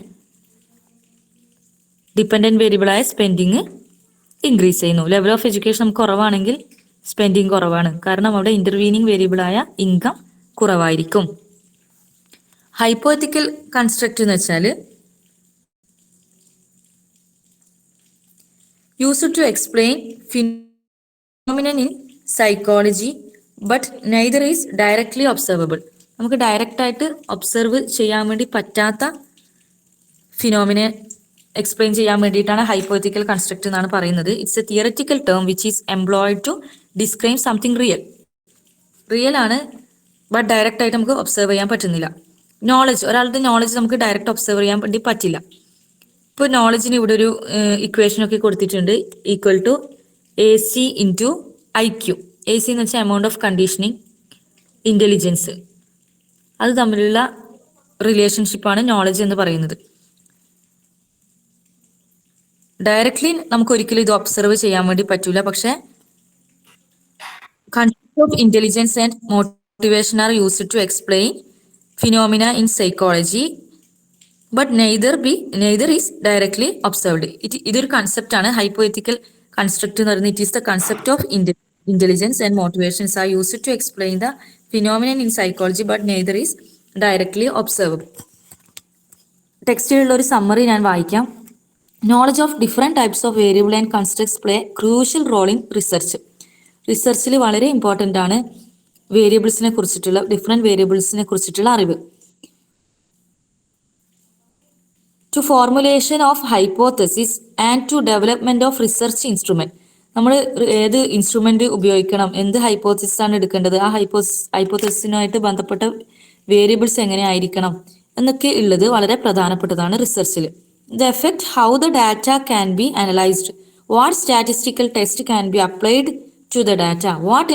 ഡിപ്പെൻഡൻറ്റ് വേരിയബിളായ സ്പെൻഡിങ് ഇൻക്രീസ് ചെയ്യുന്നു. ലെവൽ ഓഫ് എഡ്യൂക്കേഷൻ നമുക്ക് കുറവാണെങ്കിൽ സ്പെൻഡിങ് കുറവാണ്, കാരണം അവിടെ ഇന്റർവീനിങ് വേരിയബിളായ ഇൻകം കുറവായിരിക്കും. ഹൈപ്പോത്തറ്റിക്കൽ കൺസ്ട്രക്റ്റ് എന്ന് വെച്ചാൽ used to explain phenomenon in psychology but neither is directly observable. നമുക്ക് ഡയറക്റ്റായിട്ട് ഒബ്സർവ് ചെയ്യാൻ വേണ്ടി പറ്റാത്ത ഫിനോമിനെ എക്സ്പ്ലെയിൻ ചെയ്യാൻ വേണ്ടിയിട്ടാണ് ഹൈപ്പോത്തറ്റിക്കൽ കൺസ്ട്രക്റ്റ് എന്നാണ് പറയുന്നത്. It's a theoretical term which is employed to describe something real ആണ്, ബട്ട് ഡയറക്റ്റ് ആയിട്ട് നമുക്ക് ഒബ്സർവ് ചെയ്യാൻ പറ്റുന്നില്ല. നോളജ്, ഒരാളുടെ നോളജ് നമുക്ക് ഡയറക്റ്റ് ഒബ്സർവ് ചെയ്യാൻ വേണ്ടി പറ്റില്ല. ഇപ്പോൾ നോളജിന് ഇവിടെ ഒരു ഇക്വേഷനൊക്കെ കൊടുത്തിട്ടുണ്ട്, equal to AC into IQ. AC എന്ന് വെച്ചാൽ എമൗണ്ട് ഓഫ് കണ്ടീഷനിങ് ഇന്റലിജൻസ്. അത് തമ്മിലുള്ള റിലേഷൻഷിപ്പാണ് നോളജ് എന്ന് പറയുന്നത്. ഡയറക്ട്ലി നമുക്ക് ഒരിക്കലും ഇത് ഒബ്സർവ് ചെയ്യാൻ വേണ്ടി പറ്റൂല, പക്ഷെ concept of intelligence and motivation are used to explain phenomena in psychology but neither is directly observed. ഇതൊരു കൺസെപ്റ്റ് ആണ്, ഹൈപ്പോത്തറ്റിക്കൽ കൺസ്ട്രക്റ്റ് എന്ന് പറയുന്നത്. It is the concept of intelligence and motivations are used to explain the phenomenon in psychology but neither is directly observable. ടെക്സ്റ്റിലുള്ള ഒരു സമ്മറി ഞാൻ വായിക്കാം. Knowledge of different types of variable and constructs play crucial role in research. റിസർച്ചിൽ വളരെ ഇമ്പോർട്ടൻ്റ് ആണ് വേരിയബിൾസിനെ കുറിച്ചിട്ടുള്ള, ഡിഫറെൻറ്റ് വേരിയബിൾസിനെ കുറിച്ചിട്ടുള്ള അറിവ്. To formulation of hypothesis and to development of research instrument. നമ്മൾ ഏത് ഇൻസ്ട്രുമെന്റ് ഉപയോഗിക്കണം, എന്ത് ഹൈപ്പോത്തസിസ് ആണ് എടുക്കേണ്ടത്, ആ ഹൈപ്പോത്തസിസുമായിട്ട് ബന്ധപ്പെട്ട വേരിയബിൾസ് എങ്ങനെയായിരിക്കണം എന്നൊക്കെ ഉള്ളത് വളരെ പ്രധാനപ്പെട്ടതാണ് റിസർച്ചിൽ. The effect how the data can be analysed, what statistical test can be applied to the data, what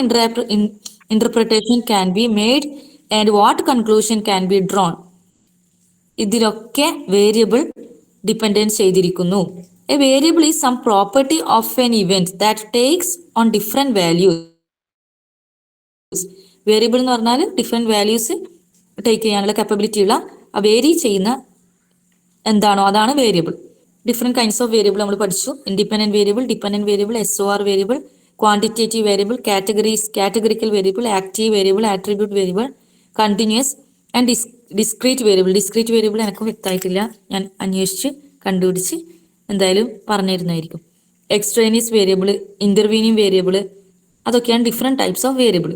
interpretation can be made and what conclusion can be drawn. ഇതിലൊക്കെ വേരിയബിൾ ഡിപ്പെൻഡൻസ് ചെയ്തിരിക്കുന്നു. A variable is some property of an event that takes on different values. Variable എന്ന് പറഞ്ഞാൽ ഡിഫറെൻറ്റ് വാല്യൂസ് ടേക്ക് ചെയ്യാനുള്ള കപ്പബിലിറ്റി ഉള്ള, വേരി ചെയ്യുന്ന എന്താണോ അതാണ് variable. Different kinds of variable നമ്മൾ പഠിച്ചു. Independent variable, dependent variable, SOR variable, quantitative variable, categorical variable, active variable, attribute variable, continuous and discrete variable. Discrete variable എനിക്ക് വ്യക്തമായിട്ടില്ല, ഞാൻ അന്വേഷിച്ച് കണ്ടുപിടിച്ച് എന്തായാലും പറഞ്ഞിരുന്നായിരിക്കും. എക്സ്ട്രേനിയസ് വേരിയബിൾ, ഇന്റർവീനിങ് വേരിയബിൾ, അതൊക്കെയാണ് ഡിഫറെൻറ്റ് ടൈപ്സ് ഓഫ് വേരിയബിൾ.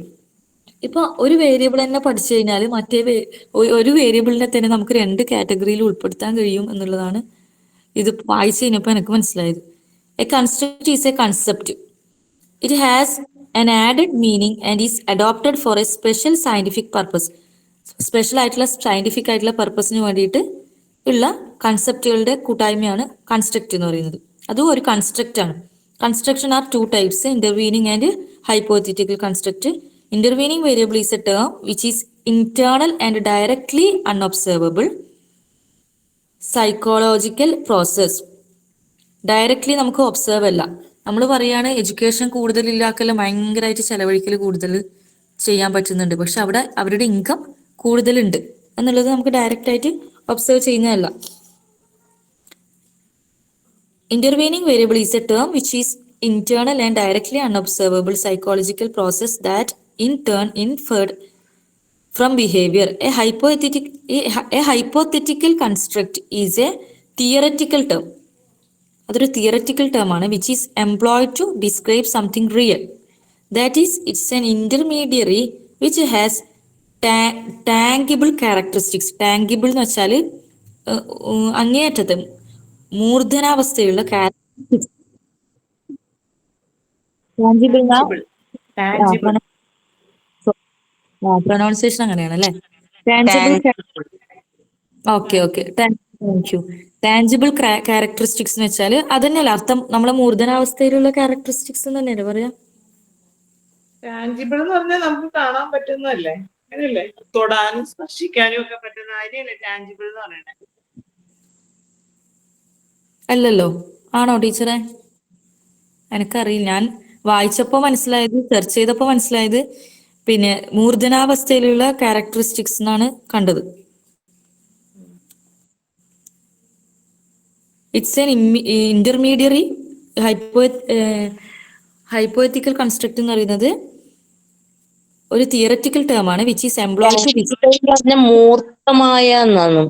ഇപ്പോൾ ഒരു വേരിയബിൾ തന്നെ പഠിച്ചു കഴിഞ്ഞാൽ ഒരു വേരിയബിളിനെ തന്നെ നമുക്ക് 2 കാറ്റഗറിയിൽ ഉൾപ്പെടുത്താൻ കഴിയും എന്നുള്ളതാണ് ഇത് വായിച്ചു കഴിഞ്ഞപ്പോൾ എനിക്ക് മനസ്സിലായത്. A construct is A concept. It has an added meaning and is adopted for a special scientific purpose. Special ആയിട്ടുള്ള സയന്റിഫിക് ആയിട്ടുള്ള പർപ്പസിന് വേണ്ടിയിട്ട് ഉള്ള കൺസെപ്റ്റുകളുടെ കൂട്ടായ്മയാണ് കൺസ്ട്രക്റ്റ് എന്ന് പറയുന്നത്. അതും ഒരു കൺസ്ട്രക്റ്റ് ആണ്. Construction are 2 types, intervening and hypothetical construct. Intervening variable is a term which is internal and directly unobservable psychological process. Directly നമുക്ക് ഒബ്സർവ് അല്ല, നമ്മൾ പറയാണ് എഡ്യൂക്കേഷൻ കൂടുതൽ ഇല്ലാക്കല്ല ഭയങ്കരമായിട്ട് ചെലവഴിക്കൽ കൂടുതൽ ചെയ്യാൻ പറ്റുന്നുണ്ട്, പക്ഷെ അവിടെ അവരുടെ ഇൻകം കൂടുതലുണ്ട് എന്നുള്ളത് നമുക്ക് ഡയറക്റ്റ് ആയിട്ട് ഒബ്സർവ് ചെയ്യുന്നതല്ല. Intervening variable is a term which is internal and directly unobservable psychological process that in turn inferred from behavior. A hypothetical construct is a theoretical term. അതൊരു തിയററ്റിക്കൽ ടേം ആണ് which is employed to describe something real. That is it's an intermediary which has tangible characteristics. Tangible എന്ന് വെച്ചാൽ അങ്ങേയറ്റത്തെ മൂർധനാവസ്ഥയുള്ള ക്യാരക്ടറിസ്റ്റിക്സ്. പ്രൊനൗൺസിയേഷൻ അങ്ങനെയാണ് അല്ലേ? Tangible. Okay okay, thank you. Tangible characteristics എന്ന് വെച്ചാൽ അതന്നെയല്ല അർത്ഥം, നമ്മളെ മൂർധനാവസ്ഥയിലുള്ള ക്യാരക്ടറിസ്റ്റിക്സ് എന്ന് തന്നെയല്ലേ പറയാ? ടാഞ്ചിബിൾ എന്ന് പറഞ്ഞാൽ നമുക്ക് കാണാൻ പറ്റുന്നതല്ലേ, അങ്ങനെയല്ലേ? തൊടാനും സ്പർശിക്കാനും ഒക്കെ പറ്റുന്ന കാര്യമല്ലേ ടാഞ്ചിബിൾ എന്ന് പറയണേ? അല്ലല്ലോ, ആണോ ടീച്ചറെ? എനിക്കറിയില്ല. ഞാൻ വായിച്ചപ്പോ മനസ്സിലായത്, സെർച്ച് ചെയ്തപ്പോ മനസ്സിലായത് പിന്നെ മൂർധനാവസ്ഥയിലുള്ള ക്യാരക്ടറിസ്റ്റിക്സ് എന്നാണ് കണ്ടത്. It's an intermediary hypothetical construct എന്ന് പറയുന്നത് ഒരു തിയററ്റിക്കൽ ടേം ആണ് വിച്ച് ഈസ് എംപ്ലോയ്ഡ്. മൂർത്തമായ എന്നാണ്.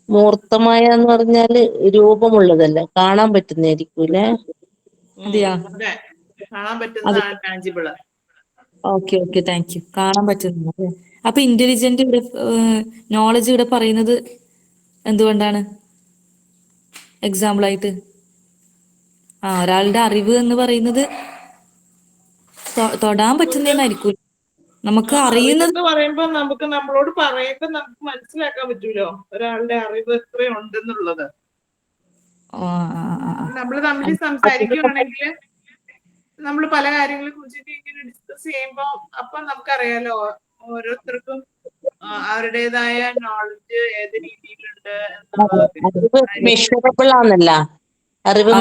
മൂർത്തമായ എന്ന് പറഞ്ഞാല് രൂപമുള്ളതല്ല, കാണാൻ പറ്റുന്നതായിരിക്കൂലേ? അതെയാ? കാണാൻ പറ്റുന്നതാണ് tangible. Okay okay, thank U. കാണാൻ പറ്റുന്നത്. അപ്പൊ ഇന്റലിജന്റ് ഇവിടെ നോളജ് ഇവിടെ പറയുന്നത് എന്തുകൊണ്ടാണ്? എക്സാമ്പിൾ ആയിട്ട് ഒരാളുടെ അറിവ് എന്ന് പറയുന്നത് തൊടാൻ പറ്റുന്നതായിരിക്കും. നമുക്ക് അറിയുന്നത് പറയുമ്പോ നമുക്ക് നമ്മളോട് പറയുമ്പോ നമുക്ക് മനസ്സിലാക്കാൻ പറ്റൂലോ ഒരാളുടെ അറിവ് എത്രയുണ്ടെന്നുള്ളത്. നമ്മൾ തമ്മിൽ സംസാരിക്കുകയാണെങ്കിൽ നമ്മൾ പല കാര്യങ്ങളെ കുറിച്ചിട്ട് ഇങ്ങനെ ഡിസ്കസ് ചെയ്യുമ്പോ അപ്പൊ നമുക്കറിയാലോ ഓരോരുത്തർക്കും അവരുടേതായ നോളജ് ഏത് രീതിയിലുണ്ട് എന്നുള്ളത്. മെഷറബിൾ ആണല്ല അറിവ്.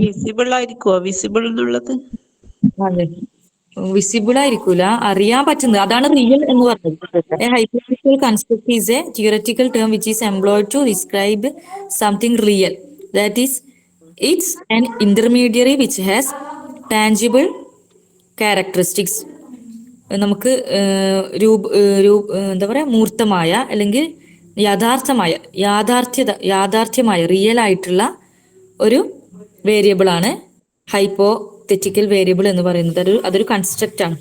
വിസിബിൾ ആയിരിക്കുമോ വിസിബിൾ എന്നുള്ളത്? അതെ, വിസിബിൾ ആയിരിക്കൂല, അറിയാൻ പറ്റുന്നത്. അതാണ് റിയൽ എന്ന് പറഞ്ഞത്. A hypothetical construct is a theoretical term which is employed to describe something real. That is it's an intermediary which has tangible characteristics. നമുക്ക് എന്താ പറയാ, മൂർത്തമായ അല്ലെങ്കിൽ യാഥാർത്ഥ്യമായ റിയൽ ആയിട്ടുള്ള ഒരു വേരിയബിൾ ആണ് ഹൈപ്പോതെറ്റിക്കൽ വേരിയബിൾ എന്ന് പറയുന്നത്. അതൊരു കൺസ്ട്രക്റ്റ് ആണ്.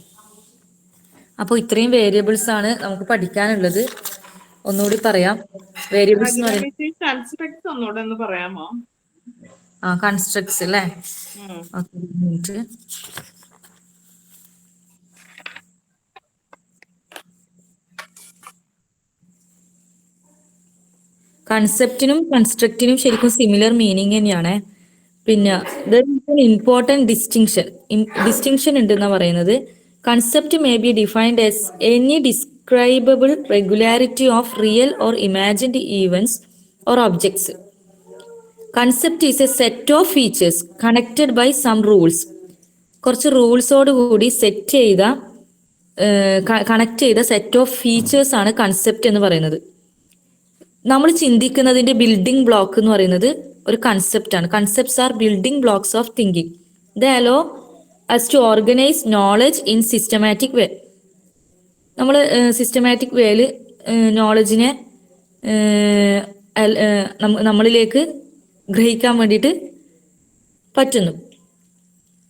അപ്പോൾ ഇത്രയും വേരിയബിൾസ് ആണ് നമുക്ക് പഠിക്കാനുള്ളത്. ഒന്നുകൂടി പറയാം. വേരിയബിൾസ് എന്ന് പറയുന്നത് കൺസ്ട്രക്ട്സ് ഒന്നുകൂടെ ഒന്ന് പറയാമോ? കൺസ്ട്രക്ട്സ് അല്ലേ? മിനിറ്റ്. കൺസെപ്റ്റിനും കൺസ്ട്രക്റ്റിനും ശരിക്കും സിമിലർ മീനിങ് തന്നെയാണ്. പിന്നെ ഇമ്പോർട്ടൻറ്റ് ഡിസ്റ്റിങ്ഷൻ ഉണ്ടെന്നാണ് പറയുന്നത്. Concept may be defined as any describable regularity of real or imagined events or objects. Concept is a set of features connected by some rules. കുറച്ച് റൂൾസോട് കൂടി കണക്ട് ചെയ്ത സെറ്റ് ഓഫ് ഫീച്ചേഴ്സ് ആണ് കൺസെപ്റ്റ് എന്ന് പറയുന്നത്. നമ്മൾ ചിന്തിക്കുന്നതിന്റെ ബിൽഡിംഗ് ബ്ലോക്ക് എന്ന് പറയുന്നത് ഒരു കൺസെപ്റ്റ് ആണ്. Concepts are building blocks of thinking. They allow us to organise knowledge in systematic way. നമ്മൾ സിസ്റ്റമാറ്റിക് വേയിൽ നോളജിനെ നമ്മളിലേക്ക് ഗ്രഹിക്കാൻ വേണ്ടിയിട്ട് പറ്റുന്നു.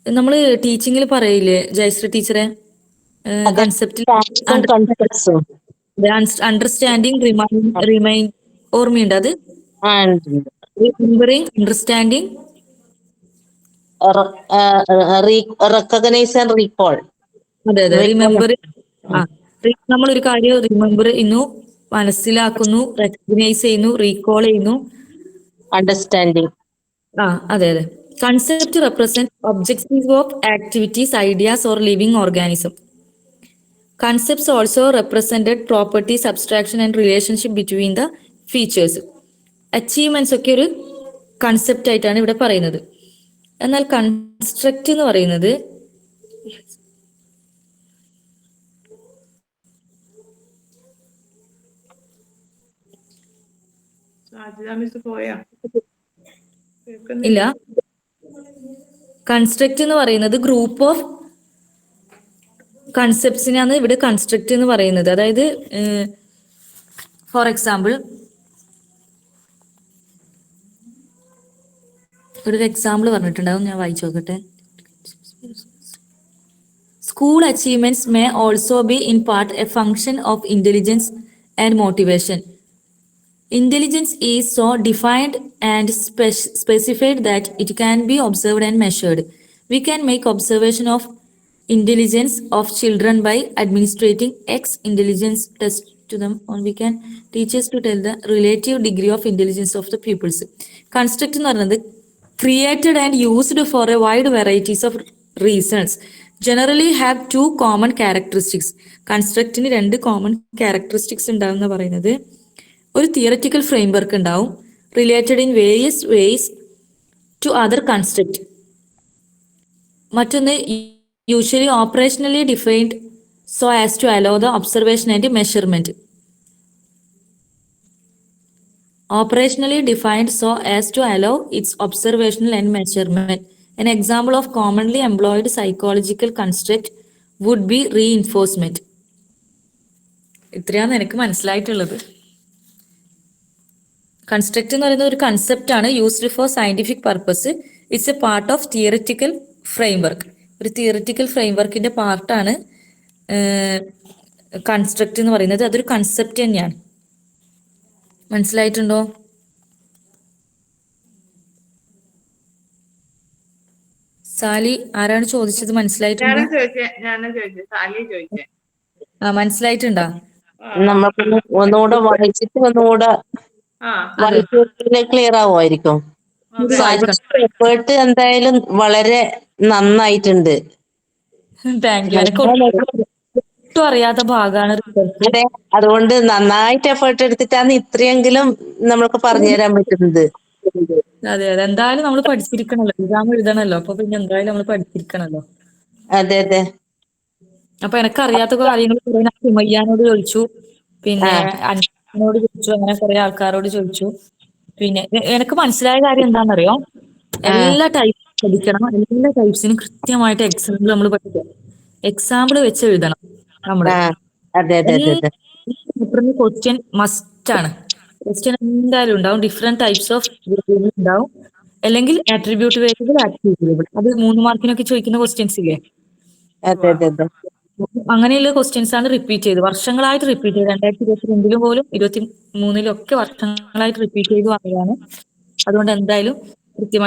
നമ്മൾ ടീച്ചിങ്ങിൽ പറയില്ലേ ജയശ്രീ ടീച്ചറെ, കൺസെപ്റ്റിൽ അണ്ടർസ്റ്റാൻഡിങ് റിമൈൻ ഓർമ്മയുണ്ട്? അത് remembering, understanding, recognise and recall. അതെ അതെ, റിമെമ്പറിങ്. നമ്മളൊരു കാര്യം റിമെമ്പർ ചെയ്യുന്നു, മനസ്സിലാക്കുന്നു, റെക്കഗ്നൈസ് ചെയ്യുന്നു, റീകോൾ ചെയ്യുന്നു, അണ്ടർസ്റ്റാൻഡിങ്. അതെ അതെ. Concept represent objective of activities, ideas or living organism. Concepts also represented properties, abstraction and relationship between the features. Achievements ഒക്കെ ഒരു കൺസെപ്റ്റ് ആയിട്ടാണ് ഇവിടെ പറയുന്നത്. എന്നാൽ കൺസ്ട്രക്റ്റ് എന്ന് പറയുന്നത് സാജിദ മിസ് പോയാ? ഇല്ല. കൺസ്ട്രക്റ്റ് എന്ന് പറയുന്നത് ഗ്രൂപ്പ് ഓഫ് കൺസെപ്റ്റ്സിനാണ് ഇവിടെ കൺസ്ട്രക്റ്റ് എന്ന് പറയുന്നത്. അതായത് ഫോർ എക്സാമ്പിൾ ഒരു എക്സാമ്പിൾ പറഞ്ഞിട്ടുണ്ടാവും, ഞാൻ വായിച്ചു നോക്കട്ടെ. School achievements may also be in part a function of intelligence and motivation. Intelligence is so defined and specified that it can be observed and measured. We can make observation of intelligence of children by administering X intelligence test to them, or we can teachers to tell the relative degree of intelligence of the pupils. Construct എന്ന് പറയുന്നത് created and used for a wide varieties of reasons. Generally have two common characteristics. കൺസ്ട്രക്റ്റിന് 2 കോമൺ ക്യാരക്ടറിസ്റ്റിക്സ് ഉണ്ടാവും എന്ന് പറയുന്നത്, ഒരു തിയററ്റിക്കൽ ഫ്രെയിംവർക്ക് ഉണ്ടാവും, related in various ways to other construct. മറ്റൊന്ന് usually operationally defined so as to allow the observation and measurement. Operationally defined so as to allow its observational and measurement. An example of commonly employed psychological construct would be reinforcement. ഇത്രയാണ് എനിക്ക് മനസ്സിലായിട്ടുള്ളത്. കൺസ്ട്രക്റ്റ് എന്ന് പറയുന്ന ഒരു കൺസെപ്റ്റ് ആണ്, used for scientific purpose. It's a part of theoretical framework. ഒരു തിയറിറ്റിക്കൽ ഫ്രെയിംവർക്കിന്റെ പാർട്ടാണ് കൺസ്ട്രക്റ്റ് എന്ന് പറയുന്നത്. അതൊരു കൺസെപ്റ്റ് തന്നെയാണ്. മനസ്സിലായിട്ടുണ്ടോ? സാലി ആരാണ് ചോദിച്ചത്? മനസ്സിലായിട്ടുണ്ടോ? ഞാനാ ചോദിച്ചേ, സാലിയ ചോദിച്ചേ. മനസ്സിലായിട്ടുണ്ടോ? നമുക്ക് ഒന്നുകൂടെ വായിച്ചിട്ട് ഒന്നുകൂടെ വായിച്ചിട്ട് ക്ലിയർ ആവുമായിരിക്കും. എഫേർട്ട് എന്തായാലും വളരെ നന്നായിട്ടുണ്ട്. Thank you. എനിക്ക് ഒട്ടും അറിയാത്ത ഭാഗമാണ് റിസർച്ച്. അതെ, അതുകൊണ്ട് നന്നായിട്ട് എഫേർട്ട് എടുത്തിട്ടാണ് ഇത്രയെങ്കിലും നമ്മൾക്ക് പറഞ്ഞു തരാൻ പറ്റുന്നത്. അതെ അതെ, എന്തായാലും നമ്മൾ പഠിച്ചിരിക്കണല്ലോ, എക്സാം എഴുതണല്ലോ, അപ്പൊ പിന്നെ എന്തായാലും നമ്മൾ പഠിച്ചിരിക്കണല്ലോ. അതെ അതെ. അപ്പൊ എനിക്ക് അറിയാത്ത കാര്യങ്ങൾ കുറെ ഞാൻ സുമയ്യാനോട് ചോദിച്ചു, പിന്നെ അന്നോട് ചോദിച്ചു, അങ്ങനെ കുറെ ആൾക്കാരോട് ചോദിച്ചു. പിന്നെ എനിക്ക് മനസ്സിലായ കാര്യം എന്താണെന്നറിയോ, എല്ലാ ടൈപ്പ് പഠിക്കണം, എല്ലാ ടൈപ്സിനും കൃത്യമായിട്ട് എക്സാമ്പിൾ നമ്മൾ പഠിക്കണം. എക്സാമ്പിൾ വെച്ച് എഴുതണം നമ്മള്. ക്വസ്റ്റ്യൻ മസ്റ്റ് ആണ്. ക്വസ്റ്റ്യൻ എന്തായാലും ഉണ്ടാവും. ഡിഫറെന്റ് ടൈപ്സ് ഓഫ് ഉണ്ടാവും, അല്ലെങ്കിൽ ആട്രിബ്യൂട്ട് വേരിയബിൾ, ആട്രിബ്യൂട്ട് വേരിയബിൾ. അത് 3 മാർക്കിനൊക്കെ ചോദിക്കുന്ന ക്വസ്റ്റ്യൻസ് ഇല്ലേ, അങ്ങനെയുള്ള ക്വസ്റ്റ്യൻസ് ആണ് റിപ്പീറ്റ് ചെയ്ത് വർഷങ്ങളായിട്ട് റിപ്പീറ്റ് ചെയ്ത് 2022 പോലും 2023 ഒക്കെ വർഷങ്ങളായിട്ട് റിപ്പീറ്റ് ചെയ്ത് വന്നതാണ്. അതുകൊണ്ട് എന്തായാലും കൃത്യമായി